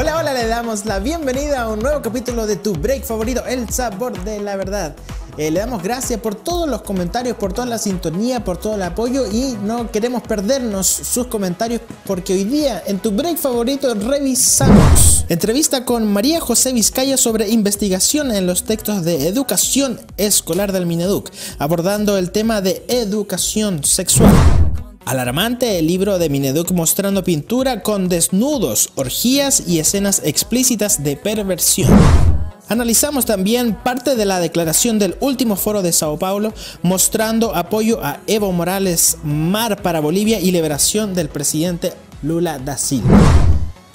Hola, hola, le damos la bienvenida a un nuevo capítulo de tu break favorito, El Sabor de la Verdad. Le damos gracias por todos los comentarios, por toda la sintonía, por todo el apoyo y no queremos perdernos sus comentarios porque hoy día en tu break favorito revisamos entrevista con María José Vizcaya sobre investigación en los textos de educación escolar del Mineduc, abordando el tema de educación sexual. Alarmante el libro de Mineduc mostrando pintura con desnudos, orgías y escenas explícitas de perversión. Analizamos también parte de la declaración del último foro de Sao Paulo mostrando apoyo a Evo Morales, Mar para Bolivia y liberación del presidente Lula da Silva.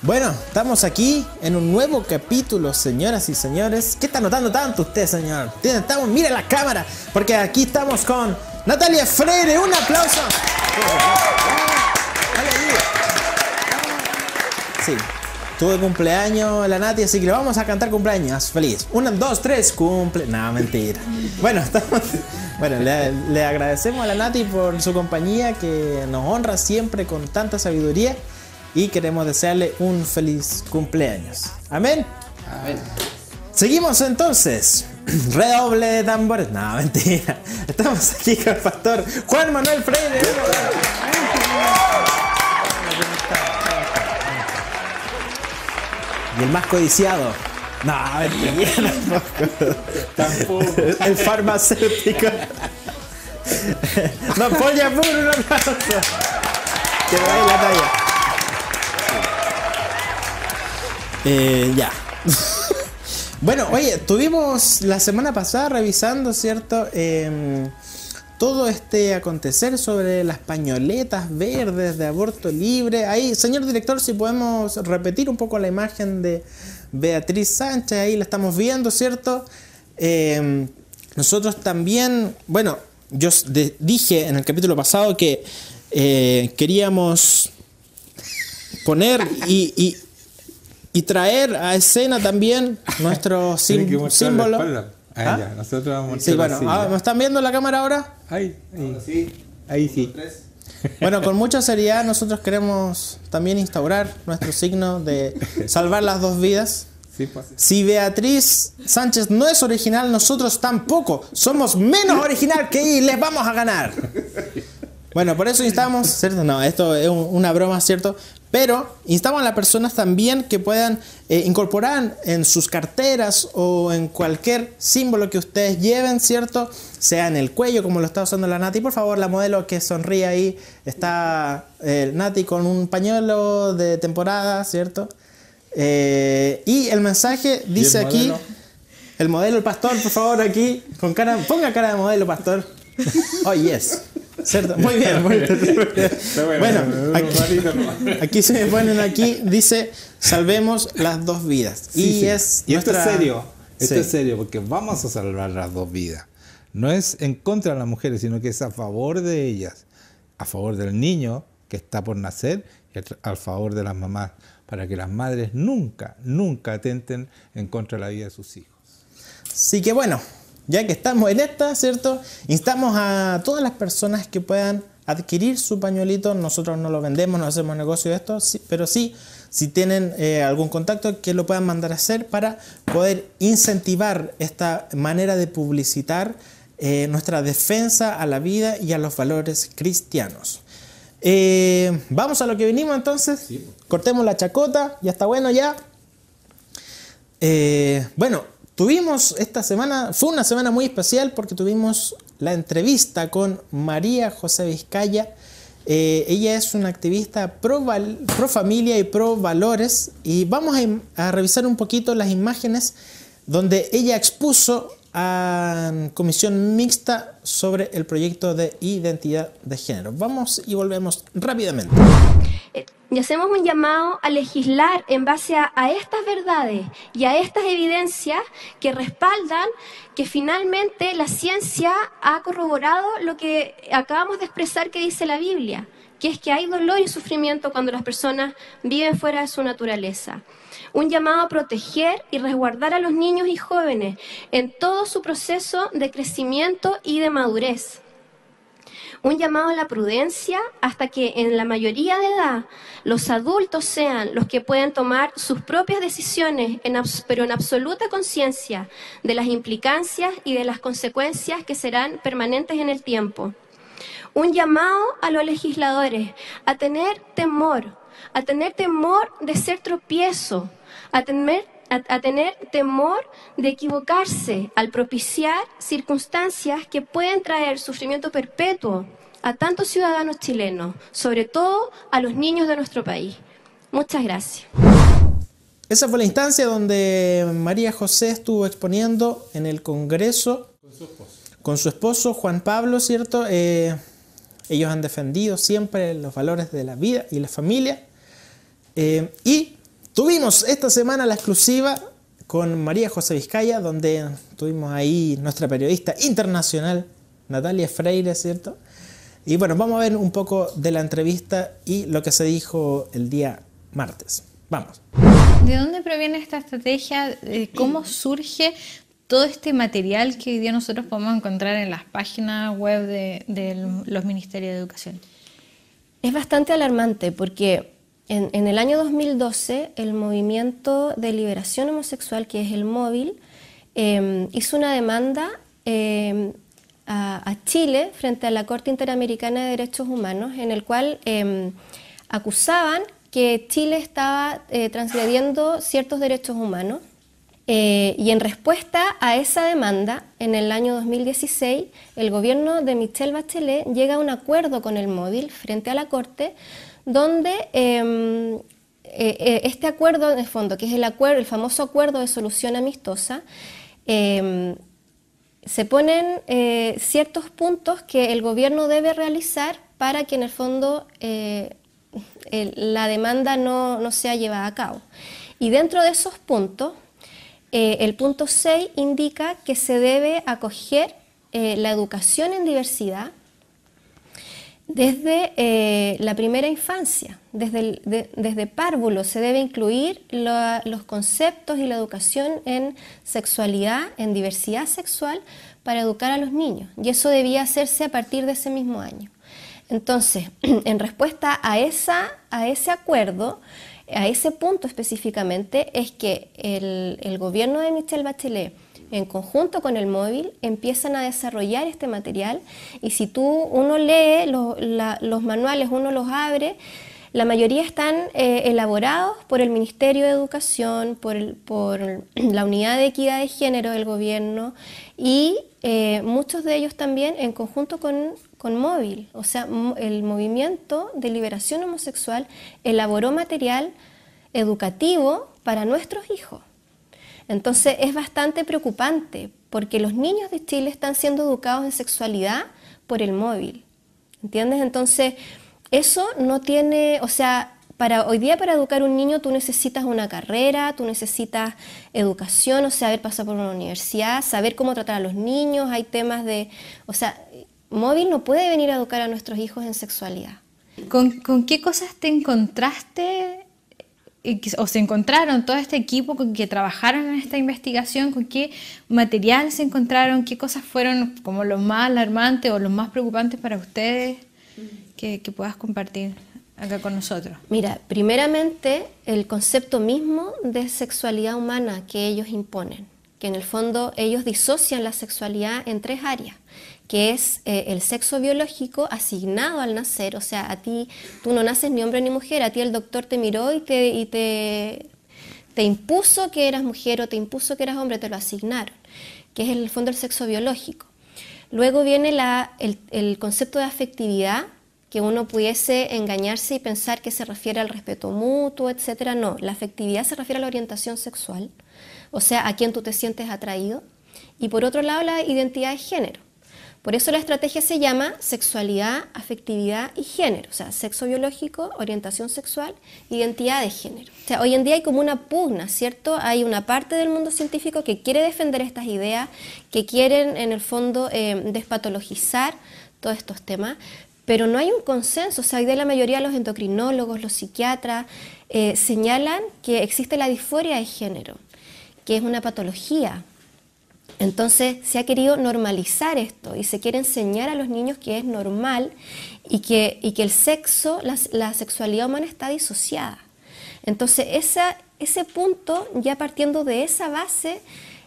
Bueno, estamos aquí en un nuevo capítulo, señoras y señores. ¿Qué está notando tanto usted, señor? Estamos, mire la cámara, porque aquí estamos con Natalia Freire. Un aplauso. Sí, tuve cumpleaños la Nati, así que le vamos a cantar cumpleaños. Feliz. 1, 2, 3, cumple. No, mentira. Bueno, le agradecemos a la Nati por su compañía que nos honra siempre con tanta sabiduría y queremos desearle un feliz cumpleaños. Amén. Amén. Seguimos entonces. Redoble de tambores. No, mentira. Estamos aquí con el pastor Juan Manuel Freire. Y el más codiciado. No, mentira. Tampoco. El farmacéutico. No, polla puro, un aplauso. Que me dais la talla. Ya. Bueno, oye, tuvimos la semana pasada revisando, ¿cierto? Todo este acontecer sobre las pañoletas verdes de aborto libre. Ahí, señor director, si podemos repetir un poco la imagen de Beatriz Sánchez, ahí la estamos viendo, ¿cierto? Nosotros también, bueno, yo dije en el capítulo pasado que queríamos poner y traer a escena también nuestro símbolo. ¿Ah? Ya, nosotros vamos a mostrar. Sí, bueno, ¿me están viendo la cámara ahora? Ahí sí. Ahí sí. Bueno, con mucha seriedad nosotros queremos también instaurar nuestro signo de salvar las dos vidas. Sí, pues. Si Beatriz Sánchez no es original, nosotros tampoco. Somos menos original que ella y les vamos a ganar. Bueno, por eso instamos, ¿cierto? No, esto es una broma, ¿cierto? Pero instamos a las personas también que puedan incorporar en sus carteras o en cualquier símbolo que ustedes lleven, ¿cierto? Sea en el cuello, como lo está usando la Nati. Por favor, la modelo que sonríe ahí. Está Nati con un pañuelo de temporada, ¿cierto? Y el mensaje dice aquí... El modelo, el pastor, por favor, aquí. Ponga cara de modelo, pastor. Oh, yes. ¿Cierto? Muy bien, muy bien. Bueno, aquí se me ponen aquí, dice, salvemos las dos vidas. Sí. Y esto es serio, esto es serio, porque vamos a salvar las dos vidas. No es en contra de las mujeres, sino que es a favor de ellas, a favor del niño que está por nacer y a favor de las mamás, para que las madres nunca atenten en contra de la vida de sus hijos. Así que bueno, ya que estamos en esta, ¿cierto? Instamos a todas las personas que puedan adquirir su pañuelito. Nosotros no lo vendemos, no hacemos negocio de esto, pero sí, si tienen algún contacto, que lo puedan mandar a hacer para poder incentivar esta manera de publicitar nuestra defensa a la vida y a los valores cristianos. Vamos a lo que vinimos entonces. Sí. Cortemos la chacota, ya está bueno ya. Bueno, tuvimos esta semana, fue una semana muy especial porque tuvimos la entrevista con María José Vizcaya. Ella es una activista pro familia y pro valores y vamos a revisar un poquito las imágenes donde ella expuso a comisión mixta sobre el proyecto de identidad de género. Vamos y volvemos rápidamente. Y hacemos un llamado a legislar en base a estas verdades y a estas evidencias que respaldan que finalmente la ciencia ha corroborado lo que acabamos de expresar que dice la Biblia, que es que hay dolor y sufrimiento cuando las personas viven fuera de su naturaleza. Un llamado a proteger y resguardar a los niños y jóvenes en todo su proceso de crecimiento y de madurez. Un llamado a la prudencia hasta que en la mayoría de edad los adultos sean los que pueden tomar sus propias decisiones, pero en absoluta conciencia de las implicancias y de las consecuencias que serán permanentes en el tiempo. Un llamado a los legisladores a tener temor de ser tropiezo, a tener temor de equivocarse al propiciar circunstancias que pueden traer sufrimiento perpetuo a tantos ciudadanos chilenos, sobre todo a los niños de nuestro país. Muchas gracias. Esa fue la instancia donde María José estuvo exponiendo en el Congreso con su esposo Juan Pablo, ¿cierto? Ellos han defendido siempre los valores de la vida y la familia. Y tuvimos esta semana la exclusiva con María José Vizcaya, donde tuvimos ahí nuestra periodista internacional, Natalia Freire, ¿cierto? Y bueno, vamos a ver un poco de la entrevista y lo que se dijo el día martes. Vamos. ¿De dónde proviene esta estrategia? ¿Cómo surge todo este material que hoy día nosotros podemos encontrar en las páginas web de los Ministerios de Educación? Es bastante alarmante porque en el año 2012 el Movimiento de Liberación Homosexual, que es el MÓVIL, hizo una demanda a Chile frente a la Corte Interamericana de Derechos Humanos, en el cual acusaban que Chile estaba transgrediendo ciertos derechos humanos. Y en respuesta a esa demanda, en el año 2016, el gobierno de Michelle Bachelet llega a un acuerdo con el MÓVIL frente a la Corte, donde este acuerdo, en el fondo, que es el famoso acuerdo de solución amistosa, se ponen ciertos puntos que el gobierno debe realizar para que en el fondo la demanda no sea llevada a cabo. Y dentro de esos puntos, el punto 6 indica que se debe acoger la educación en diversidad desde la primera infancia, desde párvulo se debe incluir los conceptos y la educación en sexualidad, en diversidad sexual, para educar a los niños. Y eso debía hacerse a partir de ese mismo año. Entonces, en respuesta a ese acuerdo, a ese punto específicamente, es que el gobierno de Michelle Bachelet, en conjunto con el MÓVIL, empiezan a desarrollar este material, y si uno lee los manuales, uno los abre, la mayoría están elaborados por el Ministerio de Educación, por la Unidad de Equidad de Género del gobierno, y muchos de ellos también en conjunto con MÓVIL. O sea, el Movimiento de Liberación Homosexual elaboró material educativo para nuestros hijos. Entonces es bastante preocupante porque los niños de Chile están siendo educados en sexualidad por el MÓVIL, ¿entiendes? Entonces eso no tiene, o sea, hoy día para educar a un niño tú necesitas una carrera, tú necesitas educación, o sea, haber pasado por una universidad, saber cómo tratar a los niños, hay temas o sea, MÓVIL no puede venir a educar a nuestros hijos en sexualidad. ¿Con qué cosas te encontraste o se encontraron todo este equipo con que trabajaron en esta investigación? ¿Con qué material se encontraron? ¿Qué cosas fueron como los más alarmantes o los más preocupantes para ustedes que puedas compartir acá con nosotros? Mira, primeramente el concepto mismo de sexualidad humana que ellos imponen, que en el fondo ellos disocian la sexualidad en 3 áreas, que es el sexo biológico asignado al nacer, o sea, tú no naces ni hombre ni mujer, a ti el doctor te miró y te impuso que eras mujer o te impuso que eras hombre, te lo asignaron, que es en el fondo el sexo biológico. Luego viene el concepto de afectividad, que uno pudiese engañarse y pensar que se refiere al respeto mutuo, etcétera. No, la afectividad se refiere a la orientación sexual, o sea, a quién tú te sientes atraído. Y por otro lado, la identidad de género. Por eso la estrategia se llama sexualidad, afectividad y género, o sea, sexo biológico, orientación sexual, identidad de género. O sea, hoy en día hay como una pugna, ¿cierto? Hay una parte del mundo científico que quiere defender estas ideas, que quieren en el fondo despatologizar todos estos temas, pero no hay un consenso. O sea, hoy día la mayoría de los endocrinólogos, los psiquiatras, señalan que existe la disforia de género, que es una patología. Entonces se ha querido normalizar esto y se quiere enseñar a los niños que es normal y que el sexo, la sexualidad humana está disociada. Entonces ese punto, ya partiendo de esa base,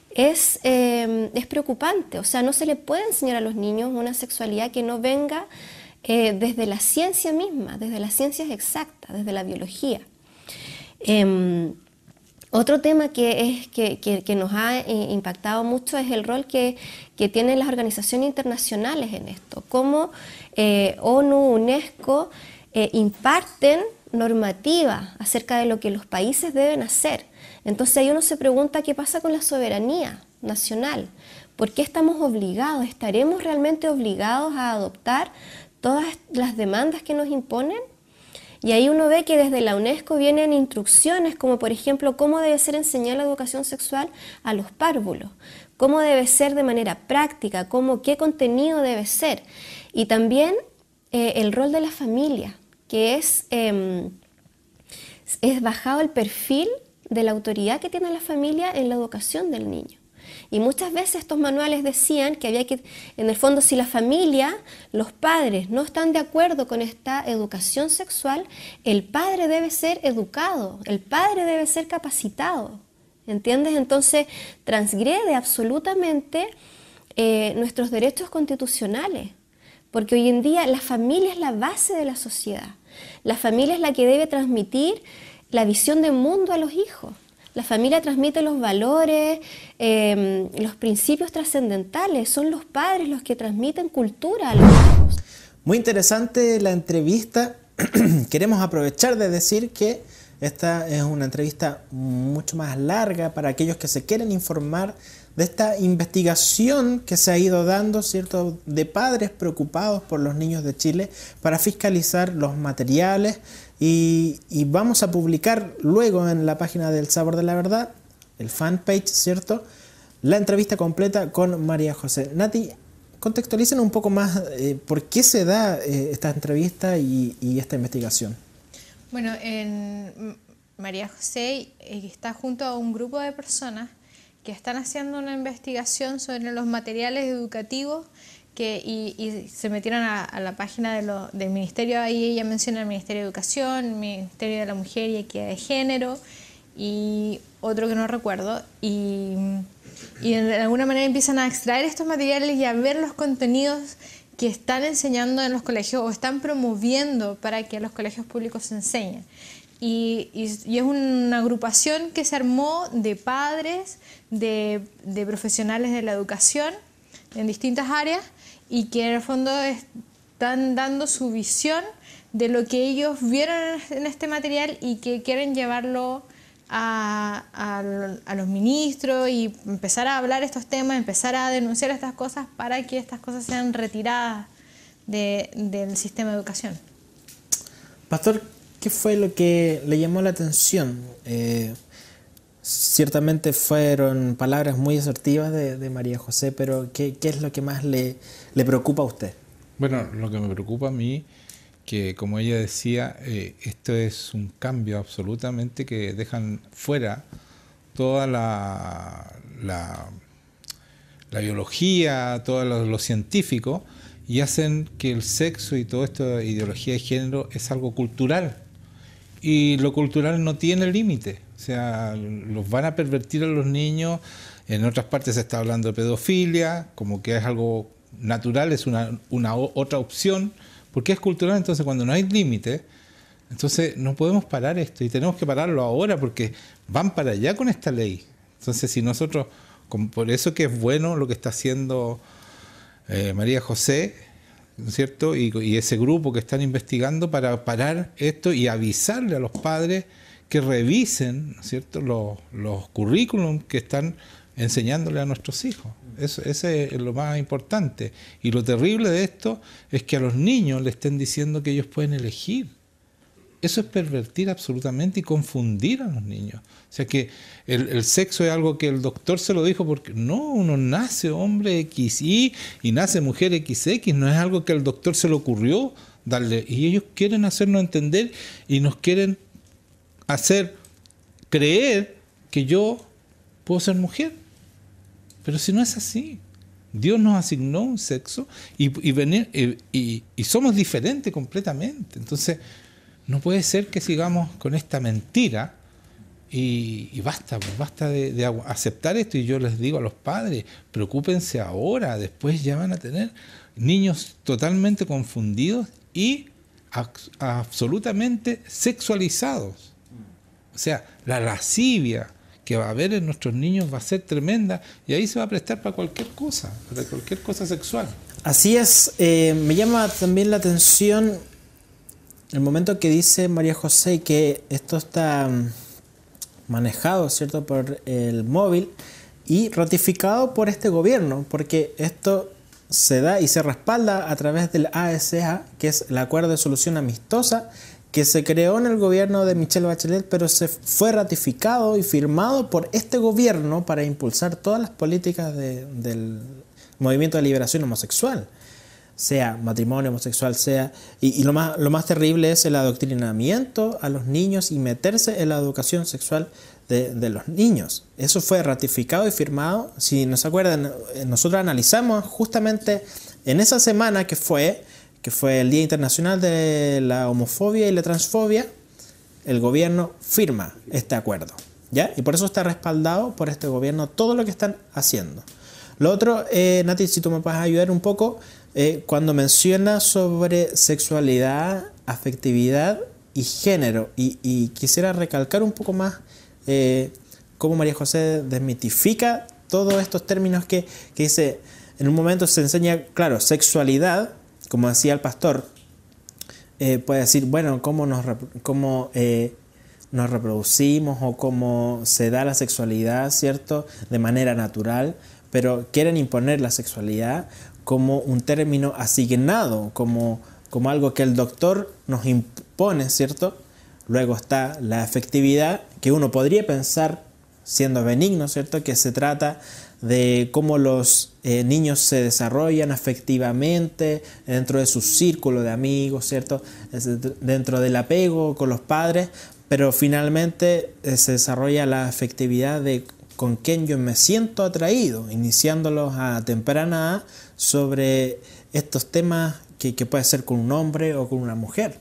es preocupante. O sea, no se le puede enseñar a los niños una sexualidad que no venga desde la ciencia misma, desde las ciencias exactas, desde la biología. Otro tema que nos ha impactado mucho es el rol que tienen las organizaciones internacionales en esto, cómo ONU, UNESCO imparten normativa acerca de lo que los países deben hacer. Entonces ahí uno se pregunta qué pasa con la soberanía nacional. ¿Por qué estamos obligados? ¿Estaremos realmente obligados a adoptar todas las demandas que nos imponen? Y ahí uno ve que desde la UNESCO vienen instrucciones como por ejemplo cómo debe ser enseñar la educación sexual a los párvulos, cómo debe ser de manera práctica, qué contenido debe ser. Y también el rol de la familia, que es bajado el perfil de la autoridad que tiene la familia en la educación del niño. Y muchas veces estos manuales decían que había que, en el fondo, si la familia, los padres no están de acuerdo con esta educación sexual, el padre debe ser educado, el padre debe ser capacitado, ¿entiendes? Entonces transgrede absolutamente nuestros derechos constitucionales, porque hoy en día la familia es la base de la sociedad, la familia es la que debe transmitir la visión del mundo a los hijos. La familia transmite los valores, los principios trascendentales. Son los padres los que transmiten cultura a los hijos. Muy interesante la entrevista. Queremos aprovechar de decir que esta es una entrevista mucho más larga para aquellos que se quieren informar de esta investigación que se ha ido dando, ¿cierto?, de padres preocupados por los niños de Chile para fiscalizar los materiales. Y vamos a publicar luego en la página del Sabor de la Verdad, el fanpage, ¿cierto?, la entrevista completa con María José. Nati, contextualicen un poco más por qué se da esta entrevista y esta investigación. Bueno, María José está junto a un grupo de personas que están haciendo una investigación sobre los materiales educativos y se metieron a la página del Ministerio. Ahí ella menciona el Ministerio de Educación, el Ministerio de la Mujer y Equidad de Género y otro que no recuerdo, y de alguna manera empiezan a extraer estos materiales y a ver los contenidos que están enseñando en los colegios o están promoviendo para que los colegios públicos se enseñen. Y es una agrupación que se armó de padres, de profesionales de la educación en distintas áreas, y que en el fondo están dando su visión de lo que ellos vieron en este material y que quieren llevarlo a los ministros y empezar a hablar estos temas, empezar a denunciar estas cosas para que estas cosas sean retiradas del sistema de educación. Pastor, ¿qué fue lo que le llamó la atención? Ciertamente fueron palabras muy asertivas de María José, pero ¿qué es lo que más le preocupa a usted? Bueno, lo que me preocupa a mí, que como ella decía, esto es un cambio absolutamente que dejan fuera toda la biología, todo lo científico, y hacen que el sexo y toda esta ideología de género es algo cultural. Y lo cultural no tiene límite. O sea, los van a pervertir a los niños. En otras partes se está hablando de pedofilia, como que es algo natural, es una otra opción, porque es cultural. Entonces, cuando no hay límite, entonces no podemos parar esto, y tenemos que pararlo ahora, porque van para allá con esta ley. Entonces, si nosotros, por eso que es bueno lo que está haciendo María José, ¿no es cierto?, y ese grupo que están investigando para parar esto y avisarle a los padres que revisen, ¿no es cierto?, los currículums que están enseñándole a nuestros hijos. Ese es lo más importante. Y lo terrible de esto es que a los niños le estén diciendo que ellos pueden elegir. Eso es pervertir absolutamente y confundir a los niños. O sea que el sexo es algo que el doctor se lo dijo, porque no, uno nace hombre XY y nace mujer XX, no es algo que al doctor se le ocurrió darle. Y ellos quieren hacernos entender y nos quieren hacer creer que yo puedo ser mujer. Pero si no es así, Dios nos asignó un sexo y somos diferentes completamente. Entonces, no puede ser que sigamos con esta mentira y basta de aceptar esto. Y yo les digo a los padres, preocúpense ahora, después ya van a tener niños totalmente confundidos y absolutamente sexualizados. O sea, la lascivia que va a haber en nuestros niños va a ser tremenda y ahí se va a prestar para cualquier cosa sexual. Así es. Me llama también la atención el momento que dice María José que esto está manejado, ¿cierto?, por el móvil y ratificado por este gobierno, porque esto se da y se respalda a través del ASA, que es el Acuerdo de Solución Amistosa, que se creó en el gobierno de Michelle Bachelet, pero se fue ratificado y firmado por este gobierno para impulsar todas las políticas del movimiento de liberación homosexual, sea matrimonio homosexual, sea... Y lo más terrible es el adoctrinamiento a los niños y meterse en la educación sexual de los niños. Eso fue ratificado y firmado. Si no se acuerdan, nosotros analizamos justamente en esa semana que fue el Día Internacional de la Homofobia y la Transfobia, el gobierno firma este acuerdo, ¿ya? Y por eso está respaldado por este gobierno todo lo que están haciendo. Lo otro, Nati, si tú me puedes ayudar un poco, cuando menciona sobre sexualidad, afectividad y género, y quisiera recalcar un poco más cómo María José desmitifica todos estos términos que dice, en un momento se enseña, claro, sexualidad, como decía el pastor, puede decir, bueno, cómo nos reproducimos o cómo se da la sexualidad, ¿cierto?, de manera natural, pero quieren imponer la sexualidad como un término asignado, como algo que el doctor nos impone, ¿cierto? Luego está la afectividad, que uno podría pensar, siendo benigno, ¿cierto?, que se trata de cómo los niños se desarrollan afectivamente dentro de su círculo de amigos, ¿cierto?, dentro del apego con los padres, pero finalmente se desarrolla la afectividad de con quién yo me siento atraído, iniciándolos a temprana edad sobre estos temas que puede ser con un hombre o con una mujer.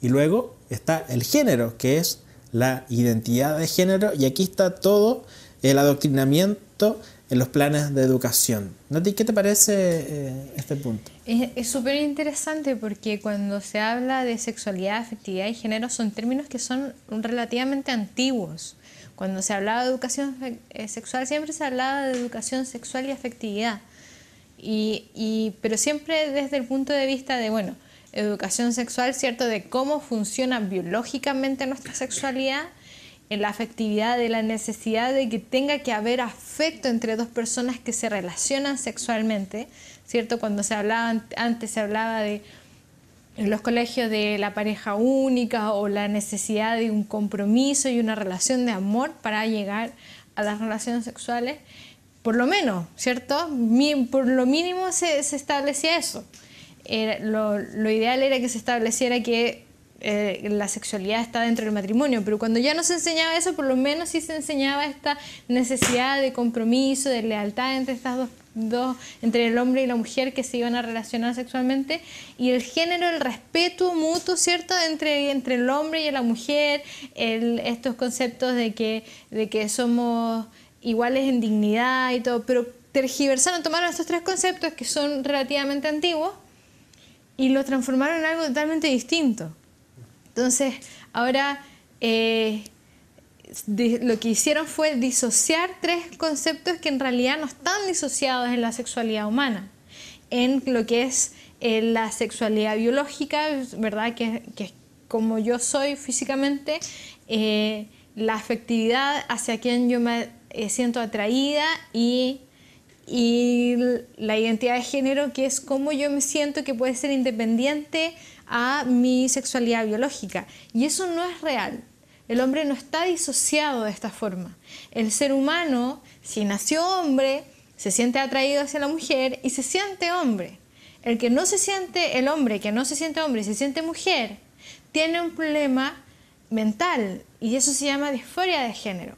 Y luego está el género, que es la identidad de género, y aquí está todo el adoctrinamiento en los planes de educación. Nati, ¿qué te parece este punto? Es súper interesante porque cuando se habla de sexualidad, afectividad y género son términos que son relativamente antiguos. Cuando se hablaba de educación sexual siempre se hablaba de educación sexual y afectividad, pero siempre desde el punto de vista de, bueno, educación sexual, ¿cierto?, de cómo funciona biológicamente nuestra sexualidad, en la afectividad de la necesidad de que tenga que haber afecto entre dos personas que se relacionan sexualmente, ¿cierto? Cuando antes se hablaba de en los colegios de la pareja única o la necesidad de un compromiso y una relación de amor para llegar a las relaciones sexuales, por lo menos, ¿cierto? Por lo mínimo se establecía eso. Lo ideal era que se estableciera que la sexualidad está dentro del matrimonio, pero cuando ya no se enseñaba eso, por lo menos sí se enseñaba esta necesidad de compromiso, de lealtad entre estas dos, entre el hombre y la mujer que se iban a relacionar sexualmente, y el género, el respeto mutuo, ¿cierto?, entre el hombre y la mujer, estos conceptos de que somos iguales en dignidad y todo, pero tergiversaron, tomaron estos tres conceptos que son relativamente antiguos y los transformaron en algo totalmente distinto. Entonces, ahora lo que hicieron fue disociar tres conceptos que en realidad no están disociados en la sexualidad humana. En lo que es la sexualidad biológica, ¿verdad?, que es como yo soy físicamente, la afectividad hacia quien yo me siento atraída y la identidad de género, que es cómo yo me siento, que puede ser independiente a mi sexualidad biológica. Y eso no es real. El hombre no está disociado de esta forma. El ser humano, si nació hombre, se siente atraído hacia la mujer y se siente hombre. El hombre que no se siente hombre y se siente mujer, tiene un problema mental y eso se llama disforia de género.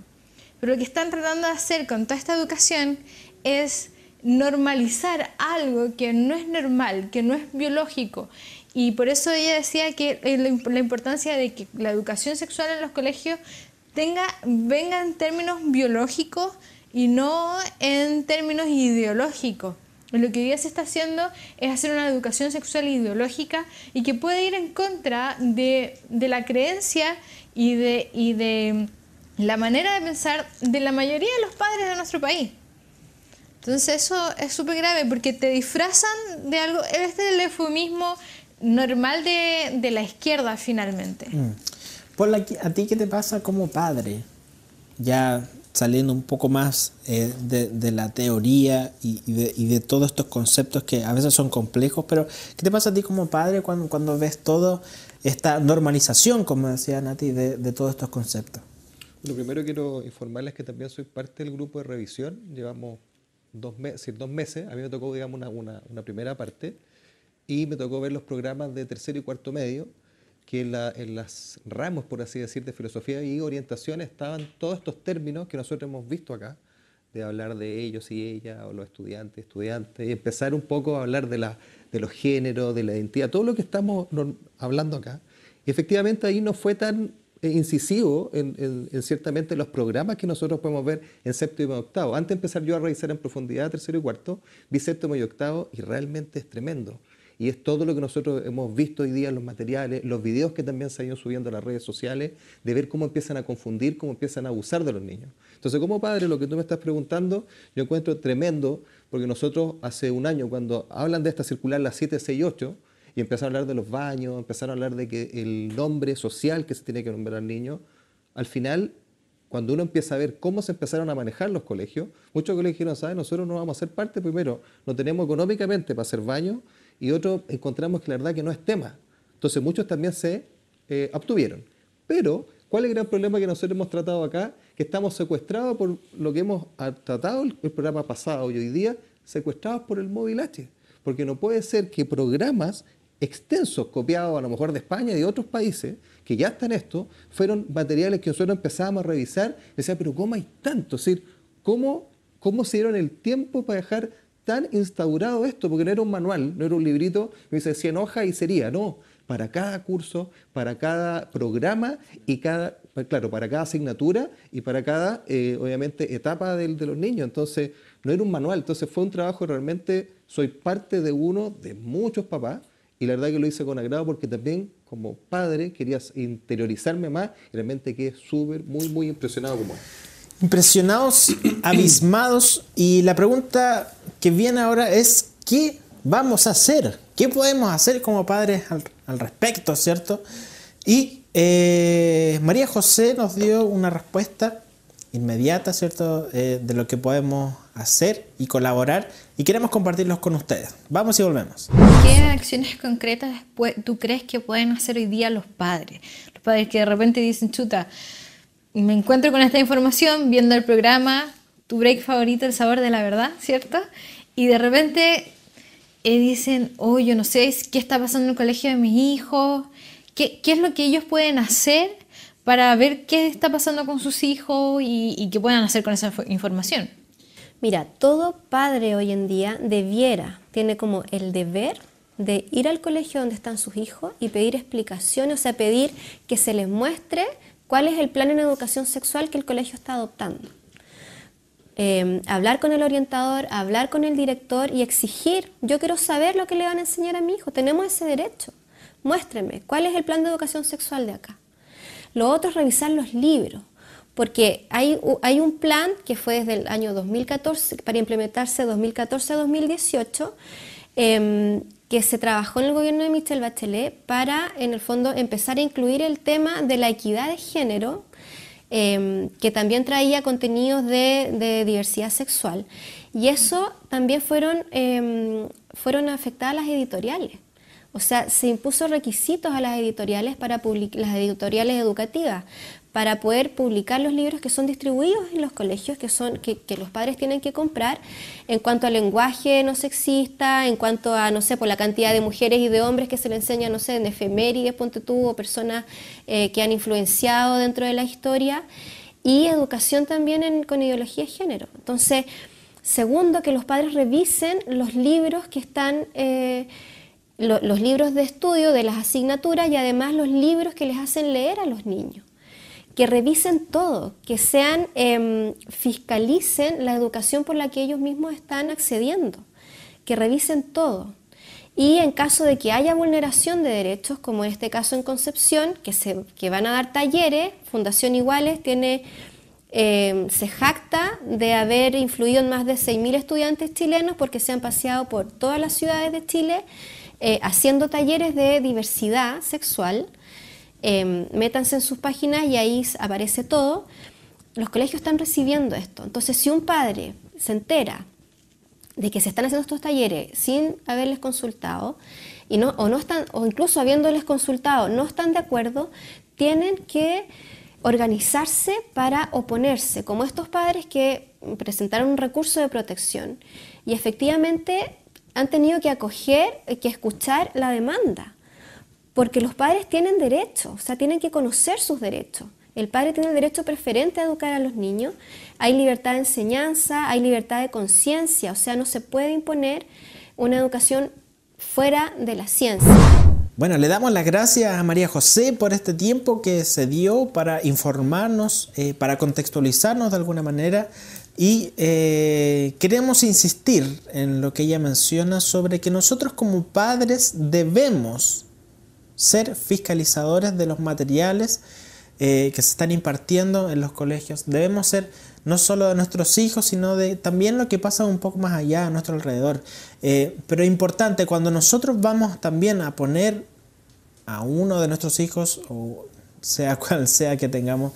Pero lo que están tratando de hacer con toda esta educación es normalizar algo que no es normal, que no es biológico. Y por eso ella decía que la importancia de que la educación sexual en los colegios venga en términos biológicos y no en términos ideológicos. Lo que hoy día se está haciendo es hacer una educación sexual ideológica y que puede ir en contra de la creencia y de la manera de pensar de la mayoría de los padres de nuestro país. Entonces eso es súper grave porque te disfrazan de algo, este es el eufemismo normal de la izquierda finalmente. Paula, ¿a ti qué te pasa como padre? Ya saliendo un poco más de la teoría y de todos estos conceptos que a veces son complejos, pero ¿qué te pasa a ti como padre cuando ves toda esta normalización, como decía Nati, de todos estos conceptos? Lo primero quiero informarles que también soy parte del grupo de revisión. Llevamos 2 meses. A mí me tocó, digamos, una primera parte y me tocó ver los programas de tercero y cuarto medio, que en las ramos, por así decir, de filosofía y orientación estaban todos estos términos que nosotros hemos visto acá, de hablar de ellos y ellas, o los estudiantes, y empezar un poco a hablar de los géneros, de la identidad, todo lo que estamos hablando acá. Y efectivamente ahí no fue tan incisivo en ciertamente los programas que nosotros podemos ver en séptimo y octavo. Antes de empezar yo a revisar en profundidad tercero y cuarto, vi séptimo y octavo y realmente es tremendo. Y es todo lo que nosotros hemos visto hoy día en los materiales, los videos que también se han ido subiendo a las redes sociales, de ver cómo empiezan a confundir, cómo empiezan a abusar de los niños. Entonces, como padre, lo que tú me estás preguntando, yo encuentro tremendo, porque nosotros hace un año, cuando hablan de esta circular, las 768, y empezaron a hablar de los baños, empezaron a hablar de que el nombre social que se tiene que nombrar al niño, al final, cuando uno empieza a ver cómo se empezaron a manejar los colegios, muchos colegios dijeron, ¿sabes? Nosotros no vamos a ser parte, primero, no tenemos económicamente para hacer baños, y otros encontramos que la verdad que no es tema. Entonces muchos también se obtuvieron. Pero, ¿cuál es el gran problema que nosotros hemos tratado acá? Que estamos secuestrados por lo que hemos tratado el programa pasado y hoy día, secuestrados por el móvil H. Porque no puede ser que programas extensos, copiados a lo mejor de España y de otros países, que ya están esto, fueron materiales que nosotros empezábamos a revisar y decía, pero ¿cómo hay tanto? Es decir, ¿cómo se dieron el tiempo para dejar tan instaurado esto? Porque no era un manual, no era un librito, me dice 100 hojas y sería, no. Para cada curso, para cada programa y para cada asignatura y para cada, obviamente, etapa de los niños. Entonces, no era un manual. Entonces, fue un trabajo realmente, soy parte de uno de muchos papás y la verdad que lo hice con agrado porque también, como padre, quería interiorizarme más y realmente quedé muy impresionado como él. Impresionados, abismados, y la pregunta que viene ahora es ¿qué vamos a hacer? ¿Qué podemos hacer como padres al respecto, cierto? Y María José nos dio una respuesta inmediata, cierto, de lo que podemos hacer y colaborar, y queremos compartirlos con ustedes. Vamos y volvemos. ¿Qué acciones concretas tú crees que pueden hacer hoy día los padres? Los padres que de repente dicen, chuta, me encuentro con esta información viendo el programa, tu break favorito, El Sabor de la Verdad, ¿cierto? Y de repente dicen, oh, yo no sé qué está pasando en el colegio de mis hijos, qué es lo que ellos pueden hacer para ver qué está pasando con sus hijos y qué puedan hacer con esa información. Mira, todo padre hoy en día tiene como el deber de ir al colegio donde están sus hijos y pedir explicaciones, o sea, pedir que se les muestre cuál es el plan en educación sexual que el colegio está adoptando. Hablar con el orientador, hablar con el director y exigir, yo quiero saber lo que le van a enseñar a mi hijo, tenemos ese derecho, muéstrenme cuál es el plan de educación sexual de acá. Lo otro es revisar los libros, porque hay un plan que fue desde el año 2014, para implementarse 2014-2018, que se trabajó en el gobierno de Michelle Bachelet para, en el fondo, empezar a incluir el tema de la equidad de género, que también traía contenidos de diversidad sexual. Y eso también fueron afectadas las editoriales. O sea, se impuso requisitos a las editoriales las editoriales educativas, para poder publicar los libros que son distribuidos en los colegios, que los padres tienen que comprar, en cuanto al lenguaje no sexista, en cuanto a, no sé, por la cantidad de mujeres y de hombres que se le enseña, no sé, en efemérides, ponte tú, o personas que han influenciado dentro de la historia, y educación también con ideología de género. Entonces, Segundo, que los padres revisen los libros que están, los libros de estudio de las asignaturas y además los libros que les hacen leer a los niños. Que revisen todo, que fiscalicen la educación por la que ellos mismos están accediendo, que revisen todo. Y en caso de que haya vulneración de derechos, como en este caso en Concepción, que van a dar talleres, Fundación Iguales se jacta de haber influido en más de 6.000 estudiantes chilenos porque se han paseado por todas las ciudades de Chile haciendo talleres de diversidad sexual. Métanse en sus páginas y ahí aparece todo. Los colegios están recibiendo esto. Entonces, si un padre se de que se están haciendo estos talleres sin haberles consultado o incluso habiéndoles consultado no están de acuerdo, tienen que organizarse para oponerse, como estos padres que presentaron un recurso de protección y efectivamente han tenido que escuchar la demanda, porque los padres tienen derecho, o sea, tienen que conocer sus derechos. El padre tiene el derecho preferente a educar a los niños, hay libertad de enseñanza, hay libertad de conciencia, o sea, no se puede imponer una educación fuera de la ciencia. Bueno, le damos las gracias a María José por este tiempo que se dio para informarnos, para contextualizarnos de alguna manera y queremos insistir en lo que ella menciona sobre que nosotros como padres debemos ser fiscalizadores de los materiales que se están impartiendo en los colegios. Debemos ser no solo de nuestros hijos, sino de también lo que pasa un poco más allá a nuestro alrededor. Pero es importante, cuando nosotros vamos también a poner a uno de nuestros hijos, o sea cual sea que tengamos,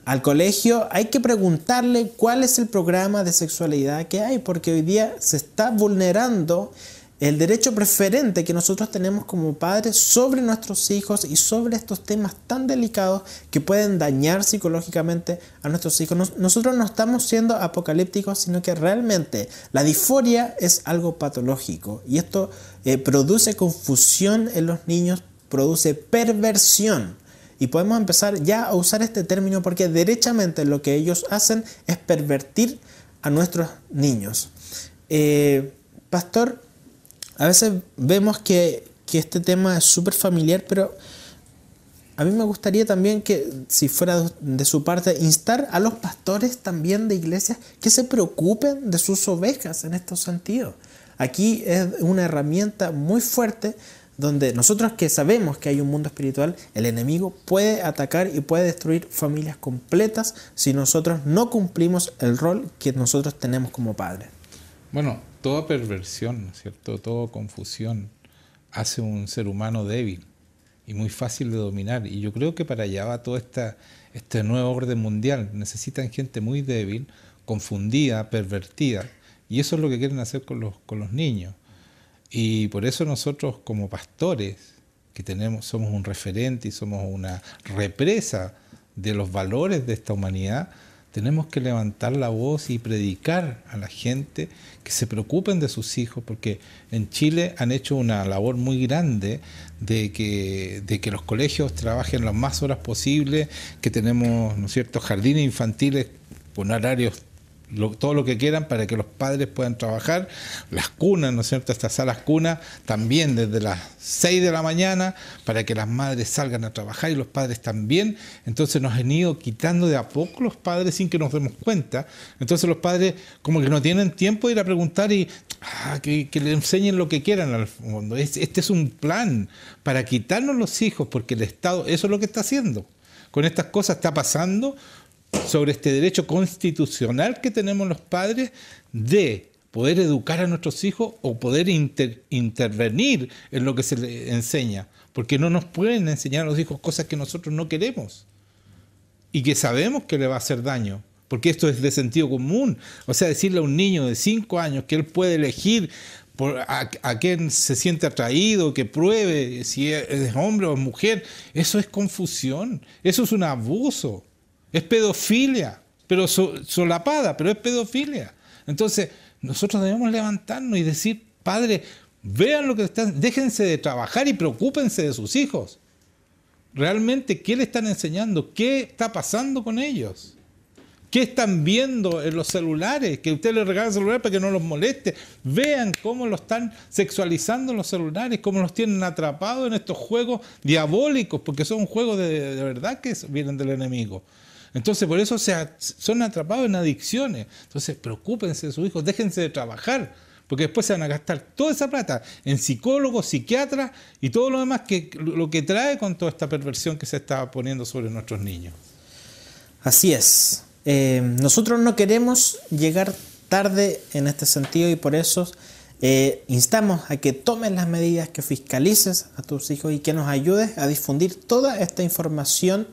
al colegio, hay que preguntarle cuál es el programa de sexualidad que hay, porque hoy día se está vulnerando el derecho preferente que nosotros tenemos como padres sobre nuestros hijos y sobre estos temas tan delicados que pueden dañar psicológicamente a nuestros hijos. Nosotros no estamos siendo apocalípticos, sino que realmente la disforia es algo patológico y esto produce confusión en los niños, produce perversión. Y podemos empezar ya a usar este término porque derechamente lo que ellos hacen es pervertir a nuestros niños. Pastor, a veces vemos que este tema es súper familiar, pero a mí me gustaría también que, si fuera de su parte, instar a los pastores también de iglesias que se preocupen de sus ovejas en estos sentidos. Aquí es una herramienta muy fuerte donde nosotros que sabemos que hay un mundo espiritual, el enemigo puede atacar y puede destruir familias completas si nosotros no cumplimos el rol que nosotros tenemos como padres. Bueno, toda perversión, ¿no es cierto? Toda confusión hace un ser humano débil y muy fácil de dominar. Y yo creo que para allá va todo este nuevo orden mundial. Necesitan gente muy débil, confundida, pervertida. Y eso es lo que quieren hacer con los niños. Y por eso nosotros como pastores, que somos un referente y somos una represa de los valores de esta humanidad, tenemos que levantar la voz y predicar a la gente que se preocupen de sus hijos, porque en Chile han hecho una labor muy grande de que los colegios trabajen las más horas posibles, que tenemos, ¿no es cierto?, jardines infantiles con horarios todo lo que quieran para que los padres puedan trabajar, las cunas, ¿no es cierto?, estas salas cunas también desde las 6 de la mañana para que las madres salgan a trabajar y los padres también. Entonces nos han ido quitando de a poco los padres sin que nos demos cuenta. Entonces los padres como que no tienen tiempo de ir a preguntar y que le enseñen lo que quieran al fondo. Este es un plan para quitarnos los hijos, porque el Estado eso es lo que está haciendo. Con estas cosas está pasando sobre este derecho constitucional que tenemos los padres de poder educar a nuestros hijos o poder intervenir en lo que se les enseña, porque no nos pueden enseñar a los hijos cosas que nosotros no queremos y que sabemos que le va a hacer daño, porque esto es de sentido común. O sea, decirle a un niño de 5 años que él puede elegir a quién se siente atraído, que pruebe si es hombre o es mujer, eso es confusión, eso es un abuso. Es pedofilia, pero solapada, pero es pedofilia. Entonces, nosotros debemos levantarnos y decir, padre, vean lo que están, déjense de trabajar y preocúpense de sus hijos. Realmente, ¿qué le están enseñando? ¿Qué está pasando con ellos? ¿Qué están viendo en los celulares? Que usted les regala el celular para que no los moleste. Vean cómo lo están sexualizando en los celulares, cómo los tienen atrapados en estos juegos diabólicos, porque son juegos de verdad que vienen del enemigo. Entonces, por eso son atrapados en adicciones. Entonces, preocúpense de sus hijos, déjense de trabajar, porque después se van a gastar toda esa plata en psicólogos, psiquiatras y todo lo demás lo que trae con toda esta perversión que se está poniendo sobre nuestros niños. Así es. Nosotros no queremos llegar tarde en este sentido y por eso instamos a que tomes las medidas, que fiscalices a tus hijos y que nos ayudes a difundir toda esta información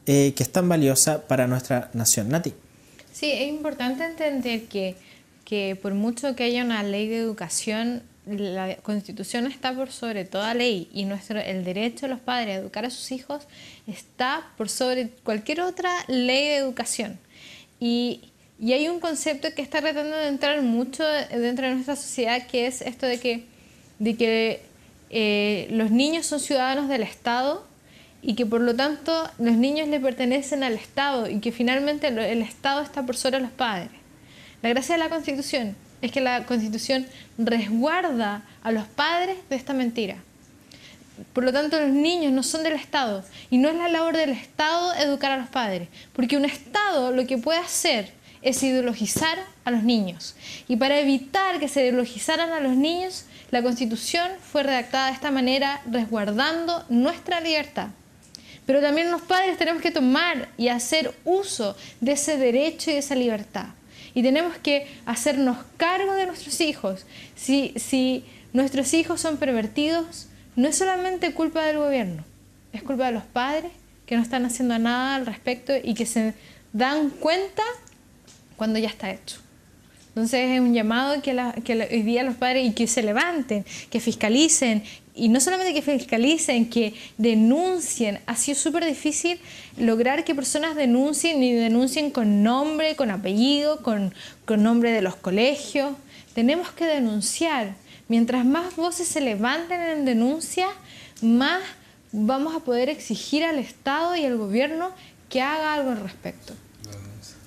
que es tan valiosa para nuestra nación. Nati. Sí, es importante entender que por mucho que haya una ley de educación, la Constitución está por sobre toda ley y el derecho de los padres a educar a sus hijos está por sobre cualquier otra ley de educación. Y hay un concepto que está tratando de entrar mucho dentro de nuestra sociedad, que es esto de que los niños son ciudadanos del Estado y que por lo tanto los niños le pertenecen al Estado y que finalmente el Estado está por sobre los padres. La gracia de la Constitución es que la Constitución resguarda a los padres de esta mentira. Por lo tanto, los niños no son del Estado y no es la labor del Estado educar a los padres, porque un Estado lo que puede hacer es ideologizar a los niños. Y para evitar que se ideologizaran a los niños, la Constitución fue redactada de esta manera, resguardando nuestra libertad. Pero también los padres tenemos que tomar y hacer uso de ese derecho y de esa libertad. Y tenemos que hacernos cargo de nuestros hijos. Si nuestros hijos son pervertidos, no es solamente culpa del gobierno, es culpa de los padres que no están haciendo nada al respecto y que se dan cuenta cuando ya está hecho. Entonces es un llamado que hoy día los padres y que se levanten, que fiscalicen, y no solamente que fiscalicen, que denuncien. Ha sido súper difícil lograr que personas denuncien y denuncien con nombre, con apellido, con nombre de los colegios. Tenemos que denunciar. Mientras más voces se levanten en denuncia, más vamos a poder exigir al Estado y al gobierno que haga algo al respecto.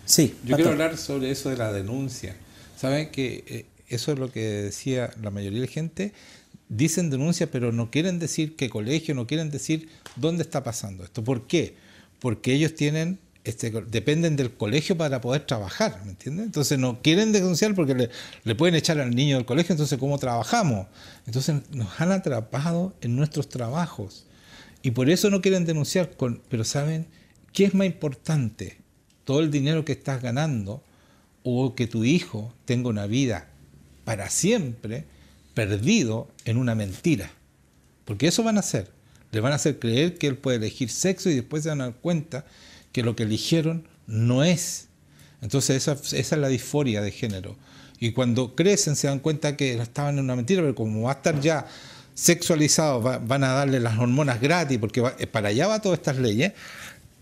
Sí, yo quiero hablar sobre eso de la denuncia. Saben que eso es lo que decía la mayoría de la gente. Dicen denuncia, pero no quieren decir qué colegio, no quieren decir dónde está pasando esto. ¿Por qué? Porque ellos dependen del colegio para poder trabajar, ¿me entiendes? Entonces no quieren denunciar porque le pueden echar al niño del colegio, entonces ¿cómo trabajamos? Entonces nos han atrapado en nuestros trabajos y por eso no quieren denunciar. Pero ¿saben qué es más importante? Todo el dinero que estás ganando o que tu hijo tenga una vida para siempre perdido en una mentira. Porque eso van a hacer. Le van a hacer creer que él puede elegir sexo y después se van a dar cuenta que lo que eligieron no es. Entonces esa es la disforia de género. Y cuando crecen se dan cuenta que estaban en una mentira, pero como va a estar ya sexualizado, van a darle las hormonas gratis, porque para allá va todas estas leyes,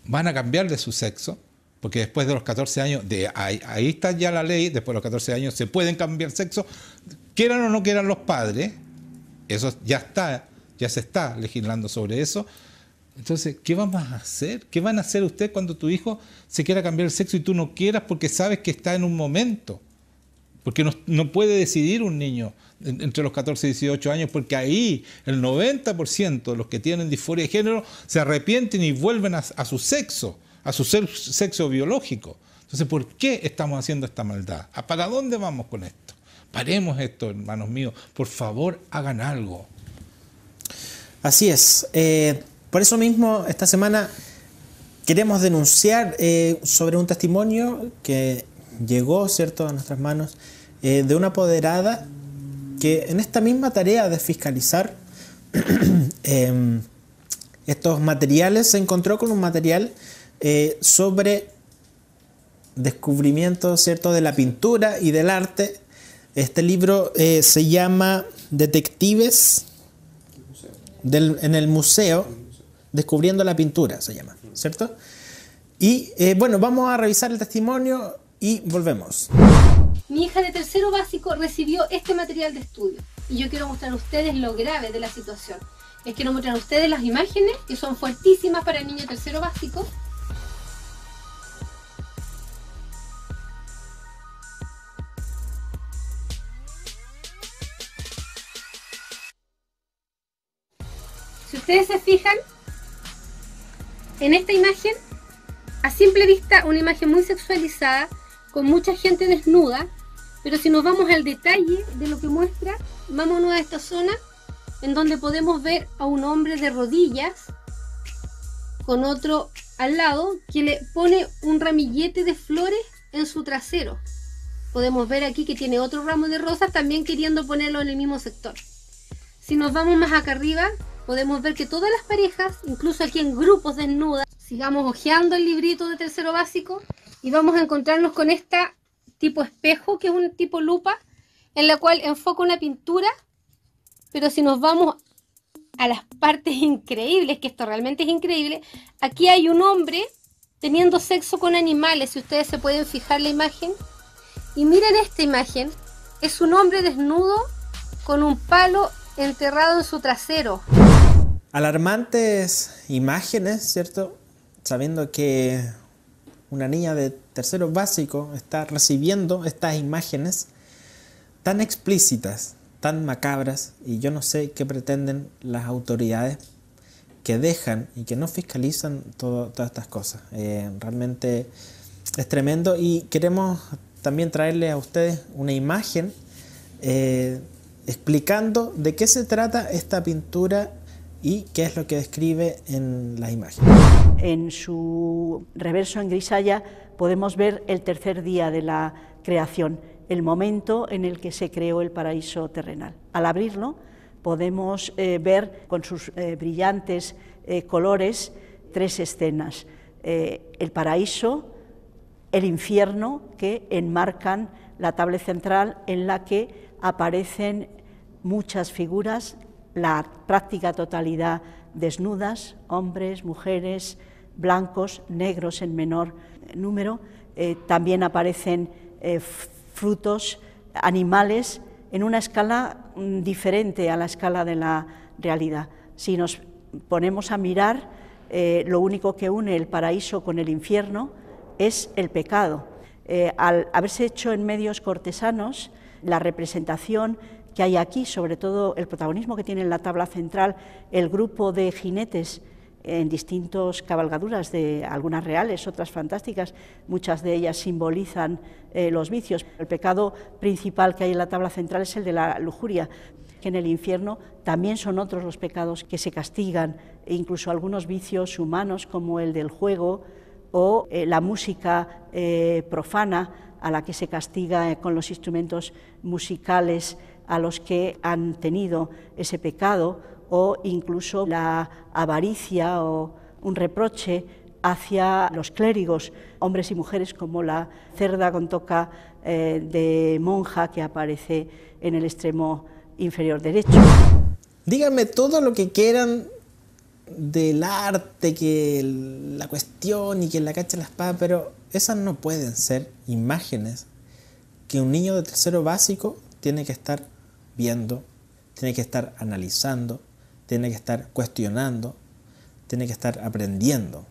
van a cambiarle su sexo, porque después de los 14 años, ahí está ya la ley, después de los 14 años se pueden cambiar sexo, quieran o no quieran los padres, eso ya se está legislando sobre eso. Entonces, ¿qué vamos a hacer? ¿Qué van a hacer ustedes cuando tu hijo se quiera cambiar el sexo y tú no quieras porque sabes que está en un momento? Porque no puede decidir un niño entre los 14 y 18 años, porque ahí el 90% de los que tienen disforia de género se arrepienten y vuelven a su sexo, a su sexo biológico. Entonces, ¿por qué estamos haciendo esta maldad? ¿Para dónde vamos con esto? Paremos esto, hermanos míos. Por favor, hagan algo. Así es. Por eso mismo, esta semana queremos denunciar sobre un testimonio que llegó, ¿cierto?, a nuestras manos, de una apoderada que en esta misma tarea de fiscalizar estos materiales se encontró con un material sobre descubrimiento, ¿cierto?, de la pintura y del arte. Este libro se llama Detectives en el Museo, Descubriendo la Pintura, se llama, ¿cierto? Y bueno, vamos a revisar el testimonio y volvemos. Mi hija de tercero básico recibió este material de estudio y yo quiero mostrar a ustedes lo grave de la situación. Les quiero mostrar a ustedes las imágenes que son fuertísimas para el niño de tercero básico. ustedes se fijan en esta imagen, a simple vista una imagen muy sexualizada, con mucha gente desnuda, pero si nos vamos al detalle de lo que muestra, vámonos a esta zona en donde podemos ver a un hombre de rodillas con otro al lado que le pone un ramillete de flores en su trasero. Podemos ver aquí que tiene otro ramo de rosas también queriendo ponerlo en el mismo sector. Si nos vamos más acá arriba, podemos ver que todas las parejas, incluso aquí en grupos desnudas, sigamos hojeando el librito de tercero básico y vamos a encontrarnos con esta tipo espejo, que es un tipo lupa, en la cual enfoca una pintura. Pero si nos vamos a las partes increíbles, que esto realmente es increíble, aquí hay un hombre teniendo sexo con animales, si ustedes se pueden fijar la imagen. Y miren esta imagen, es un hombre desnudo con un palo enterrado en su trasero. Alarmantes imágenes, ¿cierto? Sabiendo que una niña de tercero básico está recibiendo estas imágenes tan explícitas, tan macabras, y yo no sé qué pretenden las autoridades que dejan y que no fiscalizan todas estas cosas. Realmente es tremendo, y queremos también traerle a ustedes una imagen explicando de qué se trata esta pintura y qué es lo que describe en la imagen. En su reverso en grisalla podemos ver el tercer día de la creación, el momento en el que se creó el paraíso terrenal. Al abrirlo podemos ver con sus brillantes colores tres escenas: el paraíso, el infierno, que enmarcan la tabla central en la que aparecen muchas figuras, la práctica totalidad desnudas, hombres, mujeres, blancos, negros en menor número. También aparecen frutos, animales, en una escala diferente a la escala de la realidad. Si nos ponemos a mirar, lo único que une el paraíso con el infierno es el pecado. Al haberse hecho en medios cortesanos, la representación que hay aquí, sobre todo el protagonismo que tiene en la tabla central el grupo de jinetes en distintas cabalgaduras, de algunas reales, otras fantásticas, muchas de ellas simbolizan los vicios. El pecado principal que hay en la tabla central es el de la lujuria, que en el infierno también son otros los pecados que se castigan, e incluso algunos vicios humanos como el del juego o la música profana, a la que se castiga con los instrumentos musicales a los que han tenido ese pecado, o incluso la avaricia o un reproche hacia los clérigos, hombres y mujeres, como la cerda con toca de monja que aparece en el extremo inferior derecho. Díganme todo lo que quieran del arte, que la cuestión y que la cacha la espada, pero esas no pueden ser imágenes que un niño de tercero básico tiene que estar viendo, tiene que estar analizando, tiene que estar cuestionando, tiene que estar aprendiendo.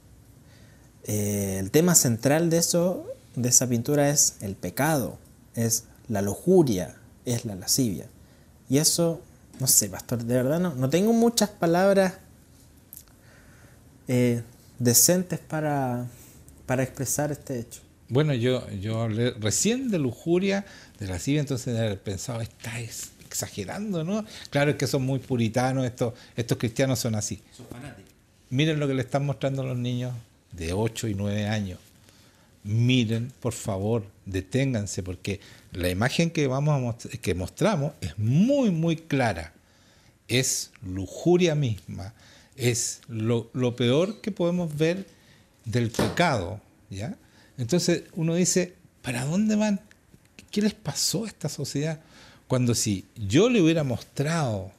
El tema central de esa pintura es el pecado, es la lujuria, es la lascivia. Y eso, no sé, pastor, de verdad no tengo muchas palabras decentes para expresar este hecho. Bueno, yo hablé recién de lujuria, de lascivia, entonces de haber pensado, está exagerando, ¿no? Claro, es que son muy puritanos, estos cristianos son así. Son fanáticos. Miren lo que le están mostrando a los niños de 8 y 9 años. Miren, por favor, deténganse, porque la imagen que mostramos es muy, muy clara. Es lujuria misma, es lo peor que podemos ver del pecado, ¿ya? Entonces uno dice, ¿para dónde van? ¿Qué les pasó a esta sociedad? Cuando si yo le hubiera mostrado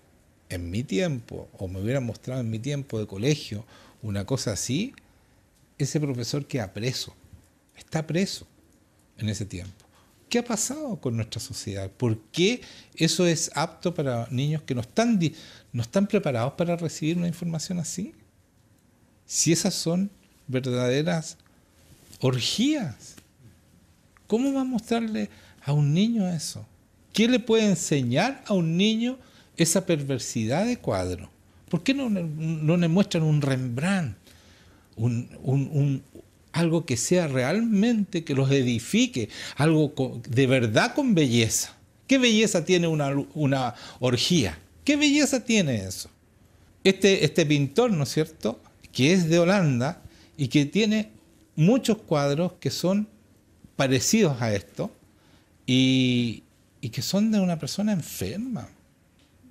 en mi tiempo, o me hubiera mostrado en mi tiempo de colegio, una cosa así, ese profesor queda preso, está preso en ese tiempo. ¿Qué ha pasado con nuestra sociedad? ¿Por qué eso es apto para niños que no están preparados para recibir una información así? Si esas son verdaderas orgías, ¿cómo va a mostrarle a un niño eso? ¿Qué le puede enseñar a un niño esa perversidad de cuadro? ¿Por qué no le muestran un Rembrandt? Algo que sea realmente, que los edifique, algo de verdad con belleza. ¿Qué belleza tiene una orgía? ¿Qué belleza tiene eso? Este pintor, ¿no es cierto?, que es de Holanda y que tiene muchos cuadros que son parecidos a esto y que son de una persona enferma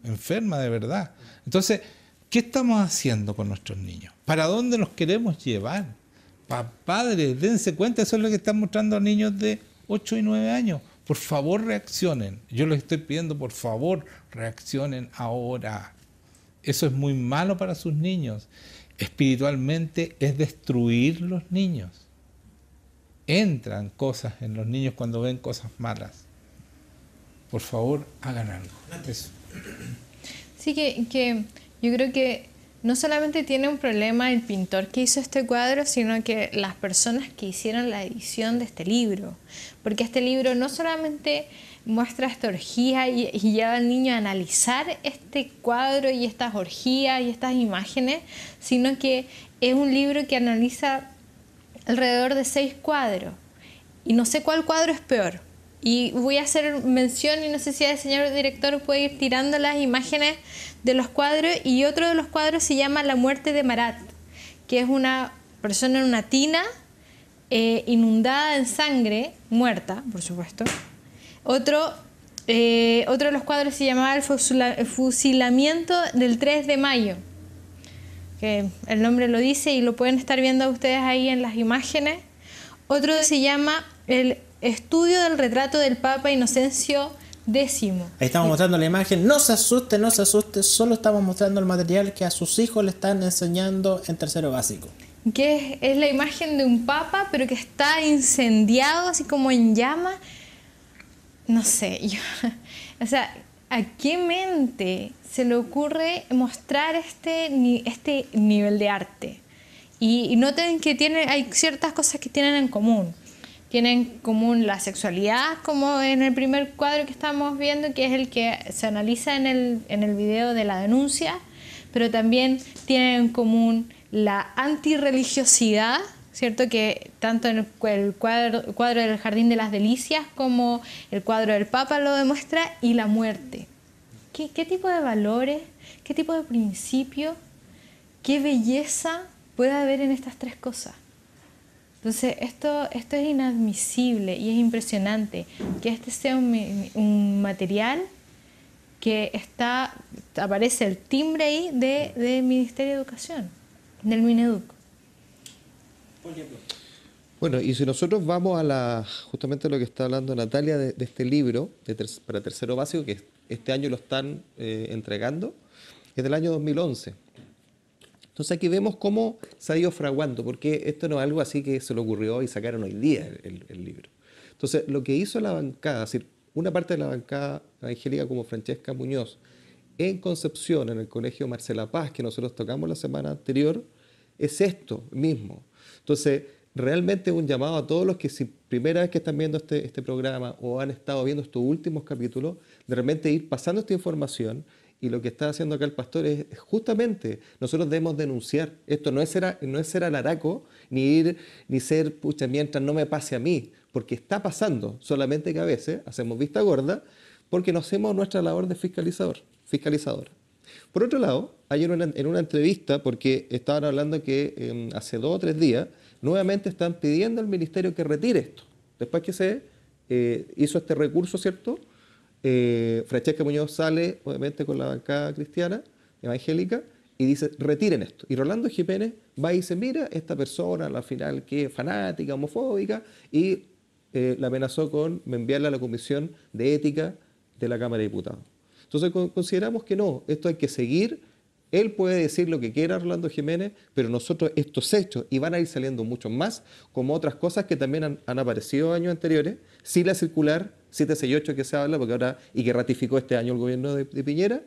de verdad. Entonces, ¿qué estamos haciendo con nuestros niños? ¿Para dónde los queremos llevar? Padres, dense cuenta, eso es lo que están mostrando a niños de 8 y 9 años. Por favor, reaccionen. Yo les estoy pidiendo, por favor, reaccionen ahora. Eso es muy malo para sus niños. Espiritualmente es destruir los niños. Entran cosas en los niños cuando ven cosas malas. Por favor, hagan algo. Eso. Sí, que yo creo que no solamente tiene un problema el pintor que hizo este cuadro, sino que las personas que hicieron la edición de este libro. Porque este libro no solamente muestra esta orgía y lleva al niño a analizar este cuadro y estas orgías y estas imágenes, sino que es un libro que analiza alrededor de 6 cuadros. Y no sé cuál cuadro es peor. Y voy a hacer mención, y no sé si el señor director puede ir tirando las imágenes de los cuadros, y otro de los cuadros se llama La muerte de Marat, que es una persona en una tina inundada en sangre, muerta, por supuesto. Otro de los cuadros se llamaba El fusilamiento del 3 de mayo, que el nombre lo dice y lo pueden estar viendo ustedes ahí en las imágenes. Otro se llama El estudio del retrato del Papa Inocencio X. Ahí estamos mostrando la imagen. No se asuste, solo estamos mostrando el material que a sus hijos le están enseñando en tercero básico. Que es la imagen de un papa, pero que está incendiado, así como en llamas. No sé, o sea, ¿a qué mente se le ocurre mostrar este nivel de arte? Y noten que hay ciertas cosas que tienen en común. Tienen en común la sexualidad, como en el primer cuadro que estamos viendo, que es el que se analiza en el video de la denuncia, pero también tienen en común la antirreligiosidad, ¿cierto? Que tanto en el cuadro del Jardín de las Delicias como el cuadro del Papa lo demuestra, y la muerte. ¿Qué tipo de valores, qué tipo de principios, qué belleza puede haber en estas 3 cosas? Entonces, esto es inadmisible y es impresionante que este sea un material que aparece el timbre ahí del Ministerio de Educación, del Mineduc. Bueno, y si nosotros vamos a justamente lo que está hablando Natalia de este libro para tercero básico, que este año lo están entregando, es del año 2011. Entonces aquí vemos cómo se ha ido fraguando, porque esto no es algo así que se le ocurrió y sacaron hoy día el libro. Entonces lo que hizo la bancada, es decir, una parte de la bancada evangélica como Francesca Muñoz en Concepción, en el Colegio Marcela Paz, que nosotros tocamos la semana anterior, es esto mismo. Entonces realmente un llamado a todos los que, si primera vez que están viendo este programa o han estado viendo estos últimos capítulos, de repente ir pasando esta información. Y lo que está haciendo acá el pastor es justamente, nosotros debemos denunciar. Esto no es ser alaraco, ni ser, pucha, mientras no me pase a mí, porque está pasando, solamente que a veces hacemos vista gorda, porque no hacemos nuestra labor de fiscalizadora. Por otro lado, ayer en una entrevista, porque estaban hablando que hace 2 o 3 días, nuevamente están pidiendo al ministerio que retire esto. Después que se hizo este recurso, ¿cierto?, Francesca Muñoz sale, obviamente, con la bancada cristiana, evangélica, y dice, retiren esto. Y Rolando Jiménez va y dice, mira, esta persona, al final, que es fanática, homofóbica, y la amenazó con enviarla a la Comisión de Ética de la Cámara de Diputados. Entonces, consideramos que no, esto hay que seguir. Él puede decir lo que quiera, Rolando Jiménez, pero nosotros estos hechos, y van a ir saliendo muchos más, como otras cosas que también han aparecido años anteriores, sí la circular 768 que se habla, porque ahora, y que ratificó este año el gobierno de Piñera.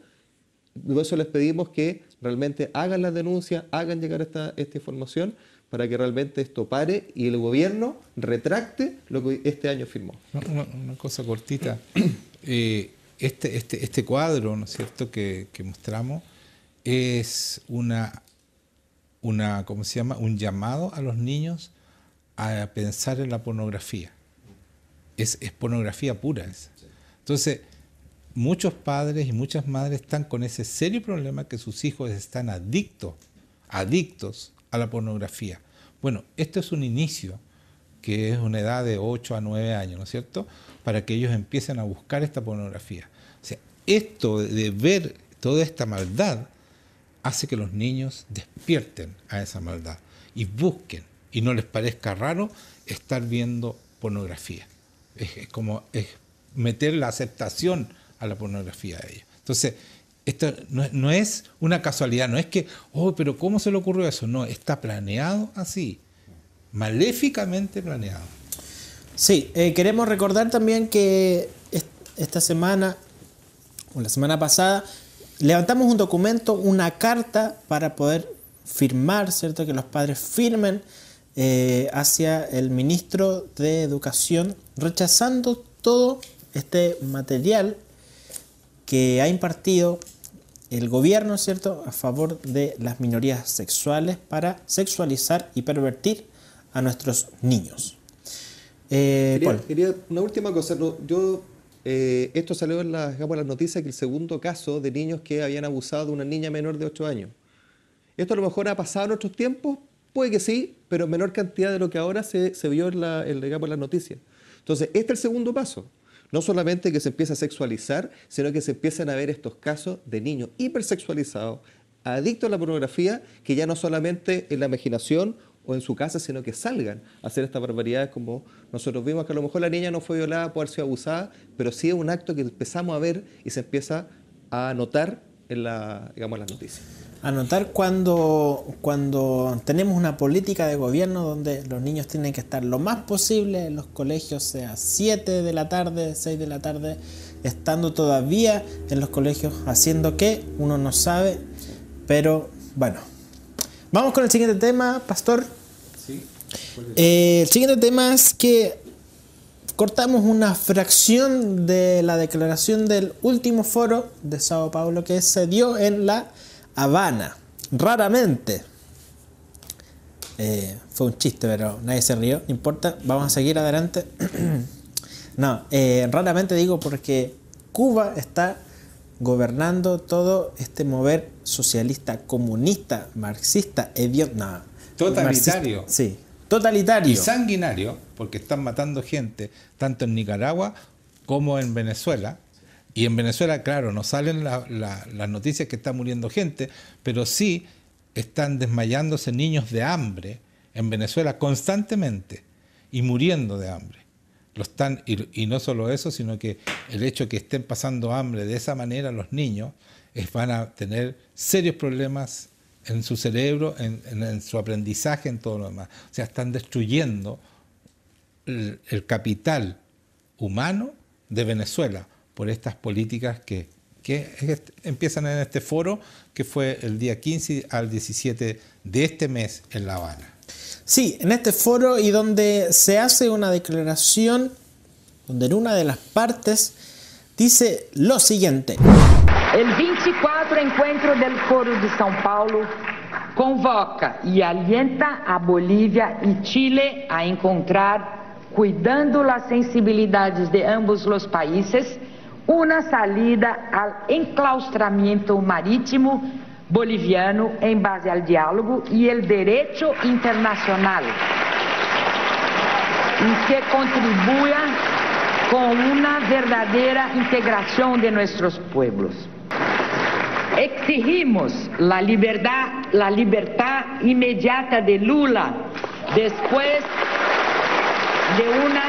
Por eso les pedimos que realmente hagan las denuncias, hagan llegar esta información, para que realmente esto pare y el gobierno retracte lo que este año firmó. Una cosa cortita. Este cuadro, ¿no es cierto?, que mostramos, es ¿cómo se llama? Un llamado a los niños a pensar en la pornografía. Es pornografía pura esa. Entonces, muchos padres y muchas madres están con ese serio problema que sus hijos están adictos a la pornografía. Bueno, esto es un inicio, que es una edad de 8 a 9 años, ¿no es cierto?, para que ellos empiecen a buscar esta pornografía. O sea, esto de ver toda esta maldad hace que los niños despierten a esa maldad y busquen, y no les parezca raro estar viendo pornografía. Es meter la aceptación a la pornografía a ellos. Entonces, esto no es una casualidad, no es que, pero ¿cómo se le ocurrió eso? No, está planeado así, maléficamente planeado. Sí, queremos recordar también que esta semana, o la semana pasada, levantamos un documento, una carta para poder firmar, ¿cierto? Que los padres firmen hacia el ministro de Educación, rechazando todo este material que ha impartido el gobierno, ¿cierto?, a favor de las minorías sexuales para sexualizar y pervertir a nuestros niños. Quería una última cosa. Esto salió en las noticias, que el segundo caso de niños que habían abusado de una niña menor de 8 años. ¿Esto a lo mejor ha pasado en otros tiempos? Puede que sí, pero en menor cantidad de lo que ahora se vio en las noticias. Entonces, este es el segundo paso. No solamente que se empieza a sexualizar, sino que se empiezan a ver estos casos de niños hipersexualizados, adictos a la pornografía, que ya no solamente en la imaginación o en su casa, sino que salgan a hacer estas barbaridades, como nosotros vimos, que a lo mejor la niña no fue violada por haber sido abusada, pero sí es un acto que empezamos a ver y se empieza a notar en las noticias. Anotar cuando tenemos una política de gobierno donde los niños tienen que estar lo más posible en los colegios, sea 7 de la tarde, 6 de la tarde, estando todavía en los colegios, haciendo qué, uno no sabe, pero bueno. Vamos con el siguiente tema, pastor. Sí. El siguiente tema es que cortamos una fracción de la declaración del último foro de Sao Paulo que se dio en La Habana. Raramente. Fue un chiste, pero nadie se rió, no importa, vamos a seguir adelante. No, raramente digo porque Cuba está gobernando todo este mover socialista, comunista, marxista, totalitario. Sí, totalitario. Y sanguinario, porque están matando gente tanto en Nicaragua como en Venezuela. Y en Venezuela, claro, no salen las noticias que está muriendo gente, pero sí están desmayándose niños de hambre en Venezuela constantemente y muriendo de hambre. Y no solo eso, sino que el hecho de que estén pasando hambre de esa manera los niños van a tener serios problemas en su cerebro, en su aprendizaje, en todo lo demás. O sea, están destruyendo el capital humano de Venezuela por estas políticas que empiezan en este foro, que fue el día 15 al 17 de este mes en La Habana. Sí, en este foro, y donde se hace una declaración donde en una de las partes dice lo siguiente. El 24 encuentro del Foro de São Paulo convoca y alienta a Bolívia y Chile a encontrar, cuidando las sensibilidades de ambos los países, una salida al enclaustramiento marítimo boliviano en base al diálogo y el derecho internacional, y que contribuya con una verdadera integración de nuestros pueblos. Exigimos la libertad inmediata de Lula después de una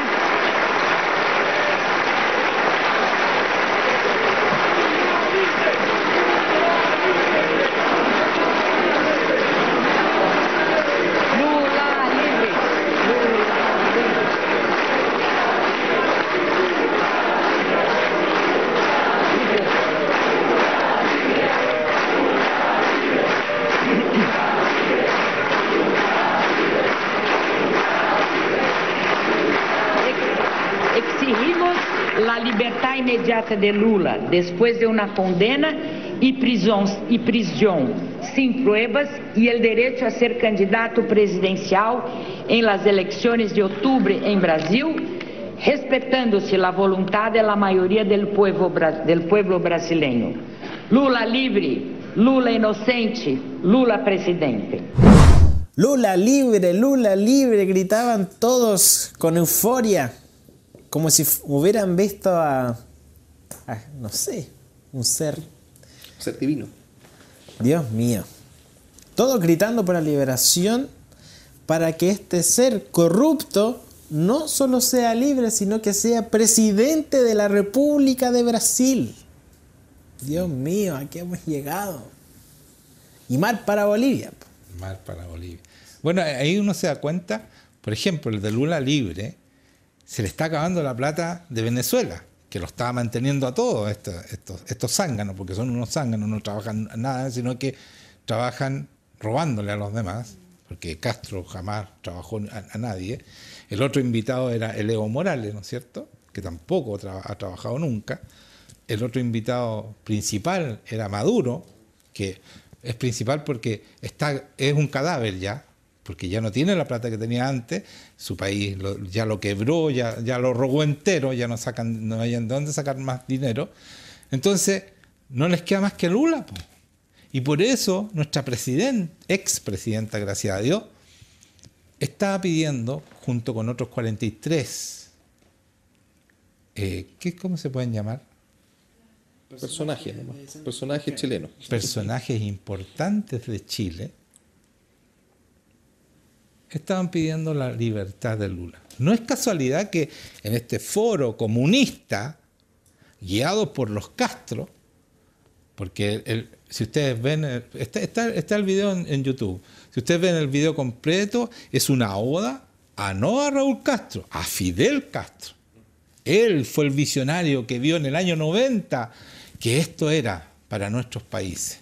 inmediata de Lula, después de una condena y prisión sin pruebas y el derecho a ser candidato presidencial en las elecciones de octubre en Brasil, respetándose la voluntad de la mayoría del pueblo brasileño. Lula libre, Lula inocente, Lula presidente. Lula libre, gritaban todos con euforia, como si hubieran visto a no sé, un ser divino. Dios mío. Todos gritando por la liberación, para que este ser corrupto no solo sea libre, sino que sea presidente de la República de Brasil. Dios mío, ¿a qué hemos llegado? Y mal para Bolivia. Mal para Bolivia. Bueno, ahí uno se da cuenta, por ejemplo, el de Lula libre, se le está acabando la plata de Venezuela, que lo estaba manteniendo a todos estos zánganos, porque son unos zánganos, no trabajan nada, sino que trabajan robándole a los demás, porque Castro jamás trabajó a nadie. El otro invitado era el Evo Morales, ¿no es cierto?, que tampoco ha trabajado nunca. El otro invitado principal era Maduro, que es principal porque es un cadáver ya, porque ya no tiene la plata que tenía antes, su país ya lo quebró, ya lo robó entero, ya no hay de dónde sacar más dinero. Entonces, no les queda más que Lula, po. Y por eso nuestra expresidenta, gracias a Dios, estaba pidiendo, junto con otros 43, ¿cómo se pueden llamar? Personajes chilenos. Personajes importantes de Chile, estaban pidiendo la libertad de Lula. No es casualidad que en este foro comunista, guiado por los Castro, porque si ustedes ven, está el video en YouTube, si ustedes ven el video completo, es una oda no a Raúl Castro, a Fidel Castro. Él fue el visionario que vio en el año 90 que esto era para nuestros países.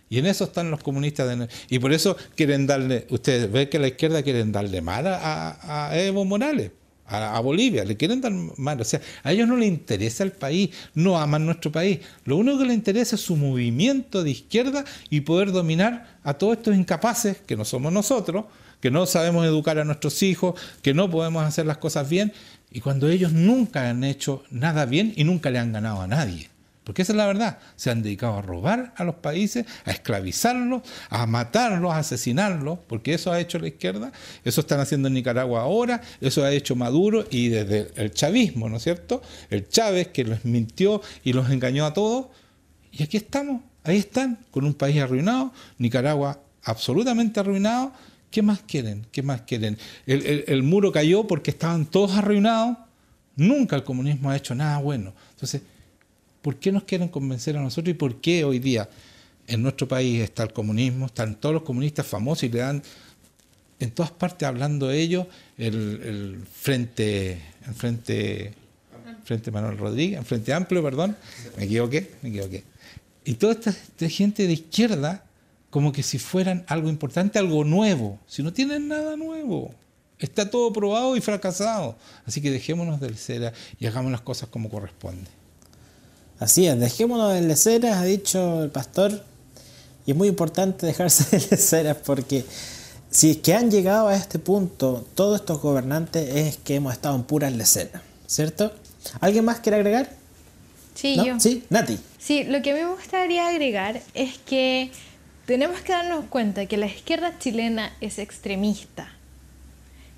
Y en eso están los comunistas. Y por eso quieren darle, ustedes ven que la izquierda quieren darle mal a Evo Morales, a Bolivia, le quieren dar mal. O sea, a ellos no les interesa el país, no aman nuestro país. Lo único que les interesa es su movimiento de izquierda y poder dominar a todos estos incapaces, que no somos nosotros, que no sabemos educar a nuestros hijos, que no podemos hacer las cosas bien. Y cuando ellos nunca han hecho nada bien y nunca le han ganado a nadie. Porque esa es la verdad, se han dedicado a robar a los países, a esclavizarlos, a matarlos, a asesinarlos, porque eso ha hecho la izquierda, eso están haciendo en Nicaragua ahora, eso ha hecho Maduro y desde el chavismo, ¿no es cierto? El Chávez que los mintió y los engañó a todos, y aquí estamos, ahí están, con un país arruinado, Nicaragua absolutamente arruinado. ¿Qué más quieren? ¿Qué más quieren? El muro cayó porque estaban todos arruinados, nunca el comunismo ha hecho nada bueno. Entonces, ¿por qué nos quieren convencer a nosotros y por qué hoy día en nuestro país está el comunismo, están todos los comunistas famosos y le dan en todas partes hablando de ellos el Frente Manuel Rodríguez, el Frente Amplio, perdón, me equivoqué. Y toda esta gente de izquierda como que si fueran algo importante, algo nuevo, si no tienen nada nuevo. Está todo probado y fracasado. Así que dejémonos de leceras y hagamos las cosas como corresponde. Así es, dejémonos de leceras, ha dicho el pastor, y es muy importante dejarse de leceras porque si es que han llegado a este punto todos estos gobernantes es que hemos estado en puras leceras, ¿cierto? ¿Alguien más quiere agregar? Sí, ¿no? yo. Sí, Nati. Sí, lo que a mí me gustaría agregar es que tenemos que darnos cuenta que la izquierda chilena es extremista.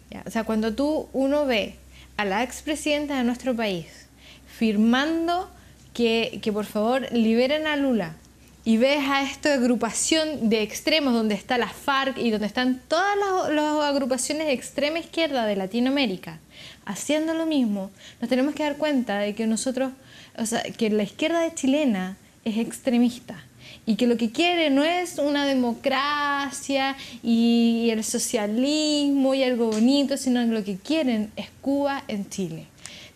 ¿Ya? O sea, cuando uno ve a la expresidenta de nuestro país firmando que por favor liberen a Lula y ves a esta agrupación de extremos donde está la FARC y donde están todas las agrupaciones de extrema izquierda de Latinoamérica haciendo lo mismo, nos tenemos que dar cuenta de que nosotros, o sea, que la izquierda chilena es extremista y que lo que quiere no es una democracia y el socialismo y algo bonito, sino que lo que quieren es Cuba en Chile,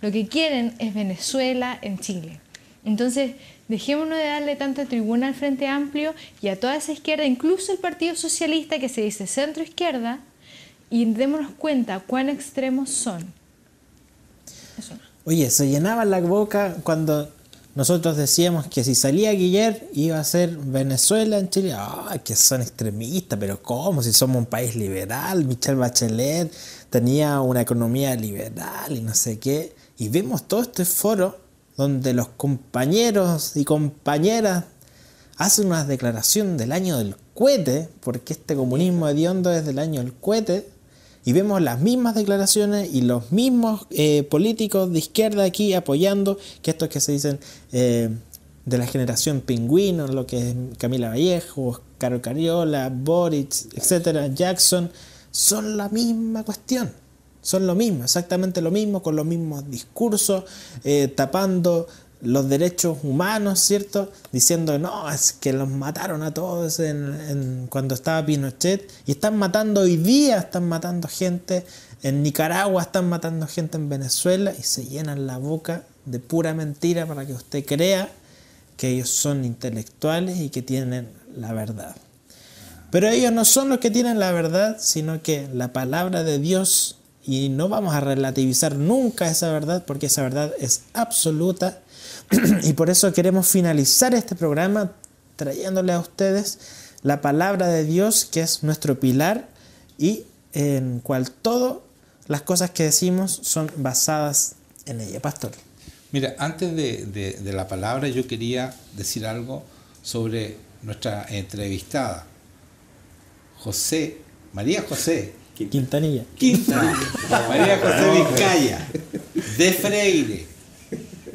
lo que quieren es Venezuela en Chile. Entonces, dejémonos de darle tanta tribuna al Frente Amplio y a toda esa izquierda, incluso el Partido Socialista que se dice centro-izquierda, y démonos cuenta cuán extremos son. Eso no. Oye, se llenaban la boca cuando nosotros decíamos que si salía Guillermo iba a ser Venezuela en Chile. ¡Ay, que son extremistas! Pero ¿cómo? Si somos un país liberal. Michelle Bachelet tenía una economía liberal y no sé qué. Y vemos todo este foro donde los compañeros y compañeras hacen una declaración del año del cohete, porque este comunismo hediondo es del año del cohete. Y vemos las mismas declaraciones y los mismos políticos de izquierda aquí apoyando que estos que se dicen de la generación pingüino, lo que es Camila Vallejo, Carol Cariola, Boric, etcétera, Jackson, son la misma cuestión. Son lo mismo, exactamente lo mismo, con los mismos discursos, tapando los derechos humanos, ¿cierto? Diciendo, no, es que los mataron a todos cuando estaba Pinochet, y están matando hoy día, están matando gente en Nicaragua, están matando gente en Venezuela, y se llenan la boca de pura mentira para que usted crea que ellos son intelectuales y que tienen la verdad. Pero ellos no son los que tienen la verdad, sino que la palabra de Dios, y no vamos a relativizar nunca esa verdad, porque esa verdad es absoluta. Y por eso queremos finalizar este programa trayéndole a ustedes la palabra de Dios, que es nuestro pilar y en cual todas las cosas que decimos son basadas en ella. Pastor. Mira, antes de la palabra yo quería decir algo sobre nuestra entrevistada, María José Quintanilla. María José Vizcaya, de Freire.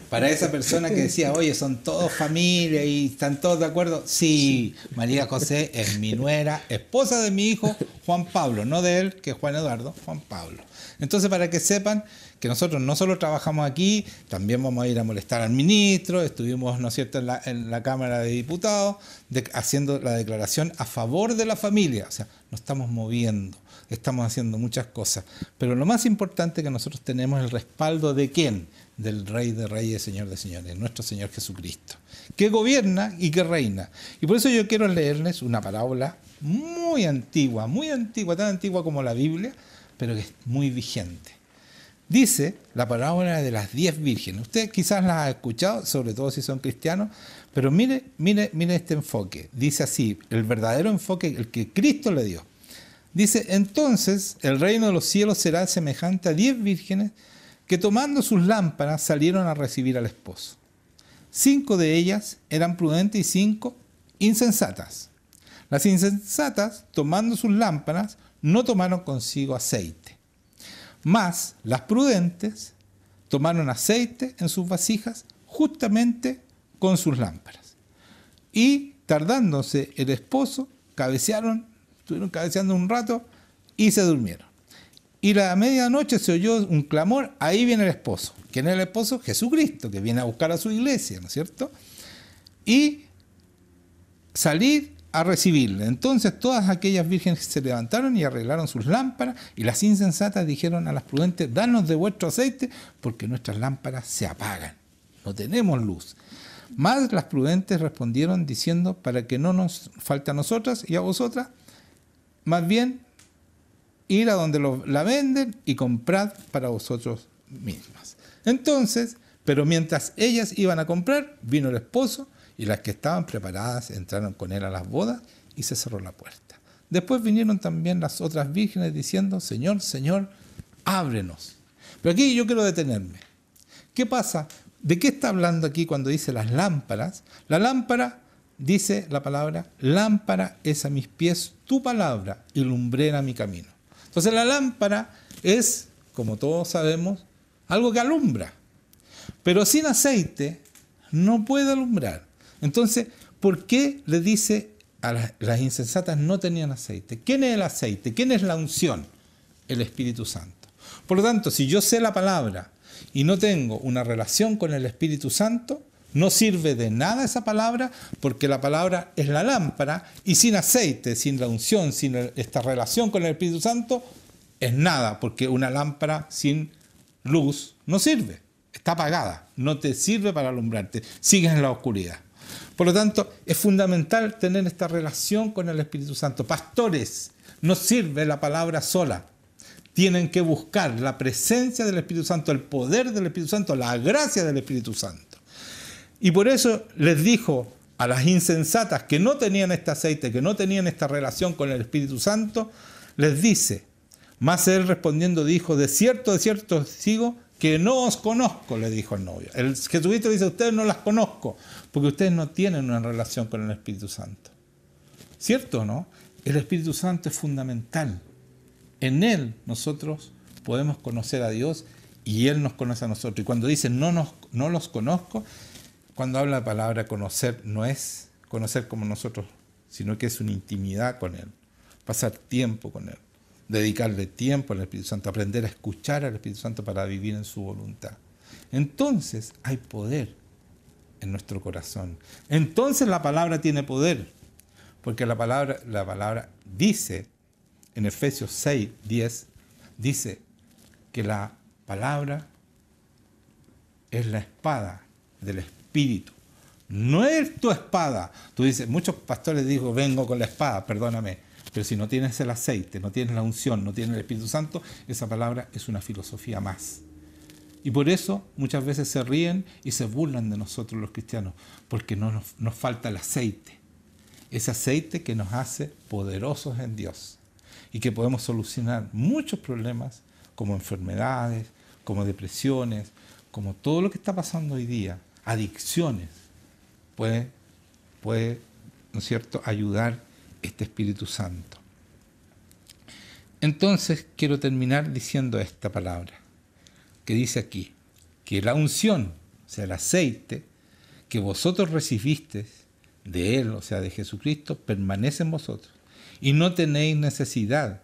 Para esa persona que decía, oye, son todos familia y están todos de acuerdo. Sí, María José es mi nuera, esposa de mi hijo Juan Pablo, no de él, que es Juan Eduardo, Juan Pablo. Entonces, para que sepan que nosotros no solo trabajamos aquí, también vamos a ir a molestar al ministro, estuvimos, ¿no es cierto?, en la Cámara de Diputados, haciendo la declaración a favor de la familia. O sea, nos estamos moviendo, estamos haciendo muchas cosas. Pero lo más importante es que nosotros tenemos el respaldo de ¿quién? Del Rey de Reyes, Señor de Señores, nuestro Señor Jesucristo, que gobierna y que reina. Y por eso yo quiero leerles una parábola muy antigua, tan antigua como la Biblia, pero que es muy vigente. Dice la parábola de las 10 vírgenes. Usted quizás la ha escuchado, sobre todo si son cristianos, pero mire este enfoque. Dice así, el verdadero enfoque, el que Cristo le dio. Dice, entonces el reino de los cielos será semejante a 10 vírgenes que tomando sus lámparas salieron a recibir al esposo. 5 de ellas eran prudentes y 5 insensatas. Las insensatas, tomando sus lámparas, no tomaron consigo aceite. Mas las prudentes tomaron aceite en sus vasijas justamente con sus lámparas. Y tardándose el esposo, estuvieron cabeceando un rato y se durmieron. Y a medianoche se oyó un clamor, ahí viene el esposo. ¿Quién es el esposo? Jesucristo, que viene a buscar a su iglesia, ¿no es cierto? Y salir a recibirle. Entonces todas aquellas vírgenes se levantaron y arreglaron sus lámparas, y las insensatas dijeron a las prudentes, danos de vuestro aceite, porque nuestras lámparas se apagan, no tenemos luz. Mas las prudentes respondieron diciendo, para que no nos falte a nosotras y a vosotras, más bien ir a donde la venden y comprad para vosotros mismas. Entonces, pero mientras ellas iban a comprar, vino el esposo, y las que estaban preparadas entraron con él a las bodas y se cerró la puerta. Después vinieron también las otras vírgenes diciendo, Señor, Señor, ábrenos. Pero aquí yo quiero detenerme. ¿Qué pasa? ¿De qué está hablando aquí cuando dice las lámparas? La lámpara, dice la palabra, lámpara es a mis pies tu palabra y lumbrera mi camino. Entonces la lámpara es, como todos sabemos, algo que alumbra. Pero sin aceite no puede alumbrar. Entonces, ¿por qué le dice a las insensatas no tenían aceite? ¿Quién es el aceite? ¿Quién es la unción? El Espíritu Santo. Por lo tanto, si yo sé la palabra y no tengo una relación con el Espíritu Santo, no sirve de nada esa palabra, porque la palabra es la lámpara, y sin aceite, sin la unción, sin esta relación con el Espíritu Santo, es nada, porque una lámpara sin luz no sirve, está apagada, no te sirve para alumbrarte, sigues en la oscuridad. Por lo tanto, es fundamental tener esta relación con el Espíritu Santo. Pastores, no sirve la palabra sola. Tienen que buscar la presencia del Espíritu Santo, el poder del Espíritu Santo, la gracia del Espíritu Santo. Y por eso les dijo a las insensatas que no tenían este aceite, que no tenían esta relación con el Espíritu Santo, les dice, mas él respondiendo dijo, de cierto os digo que no os conozco, le dijo el novio. Jesucristo dice, ustedes no las conozco, porque ustedes no tienen una relación con el Espíritu Santo. ¿Cierto o no? El Espíritu Santo es fundamental. En Él nosotros podemos conocer a Dios y Él nos conoce a nosotros. Y cuando dice no los conozco, cuando habla la palabra conocer, no es conocer como nosotros, sino que es una intimidad con Él. Pasar tiempo con Él. Dedicarle tiempo al Espíritu Santo, aprender a escuchar al Espíritu Santo para vivir en su voluntad. Entonces hay poder en nuestro corazón. Entonces la palabra tiene poder, porque la palabra dice, en Efesios 6:10, dice que la palabra es la espada del Espíritu. No es tu espada. Tú dices, muchos pastores digo, vengo con la espada, perdóname. Pero si no tienes el aceite, no tienes la unción, no tienes el Espíritu Santo, esa palabra es una filosofía más. Y por eso muchas veces se ríen y se burlan de nosotros los cristianos, porque nos falta el aceite. Ese aceite que nos hace poderosos en Dios y que podemos solucionar muchos problemas como enfermedades, como depresiones, como todo lo que está pasando hoy día, adicciones. Puede, ¿no es cierto?, ayudar este Espíritu Santo. Entonces quiero terminar diciendo esta palabra que dice aquí, que la unción, o sea, el aceite que vosotros recibisteis de Él, o sea, de Jesucristo, permanece en vosotros y no tenéis necesidad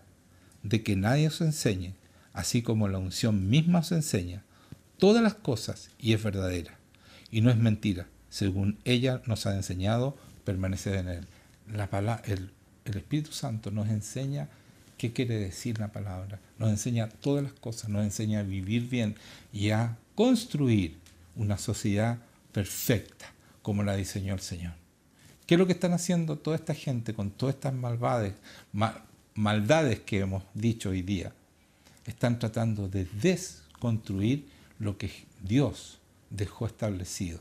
de que nadie os enseñe, así como la unción misma os enseña todas las cosas y es verdadera y no es mentira, según ella nos ha enseñado permanecer en Él. El Espíritu Santo nos enseña qué quiere decir la palabra, nos enseña todas las cosas, nos enseña a vivir bien y a construir una sociedad perfecta como la diseñó el Señor. ¿Qué es lo que están haciendo toda esta gente con todas estas maldades que hemos dicho hoy día? Están tratando de desconstruir lo que Dios dejó establecido.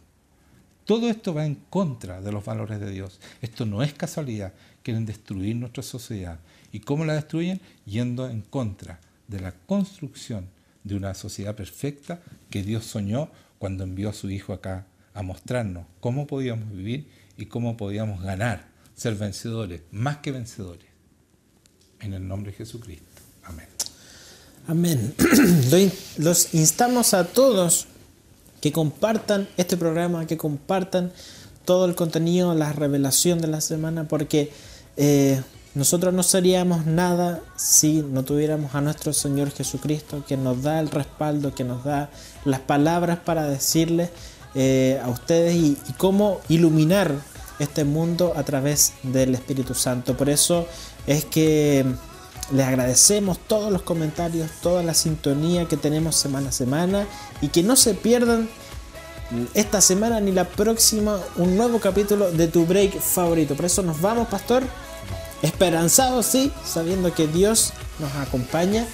Todo esto va en contra de los valores de Dios. Esto no es casualidad. Quieren destruir nuestra sociedad. ¿Y cómo la destruyen? Yendo en contra de la construcción de una sociedad perfecta que Dios soñó cuando envió a su Hijo acá a mostrarnos cómo podíamos vivir y cómo podíamos ganar, ser vencedores, más que vencedores. En el nombre de Jesucristo. Amén. Amén. Los instamos a todos que compartan este programa, que compartan todo el contenido, la revelación de la semana, porque nosotros no seríamos nada si no tuviéramos a nuestro Señor Jesucristo, que nos da el respaldo, que nos da las palabras para decirles a ustedes y cómo iluminar este mundo a través del Espíritu Santo. Por eso es que les agradecemos todos los comentarios, toda la sintonía que tenemos semana a semana y que no se pierdan esta semana ni la próxima un nuevo capítulo de tu break favorito. Por eso nos vamos, pastor, esperanzados, sí, sabiendo que Dios nos acompaña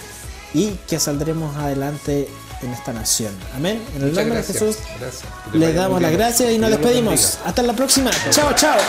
y que saldremos adelante en esta nación. Amén. En el nombre de Jesús les damos las gracias y nos despedimos. Hasta la próxima. Chao, chao.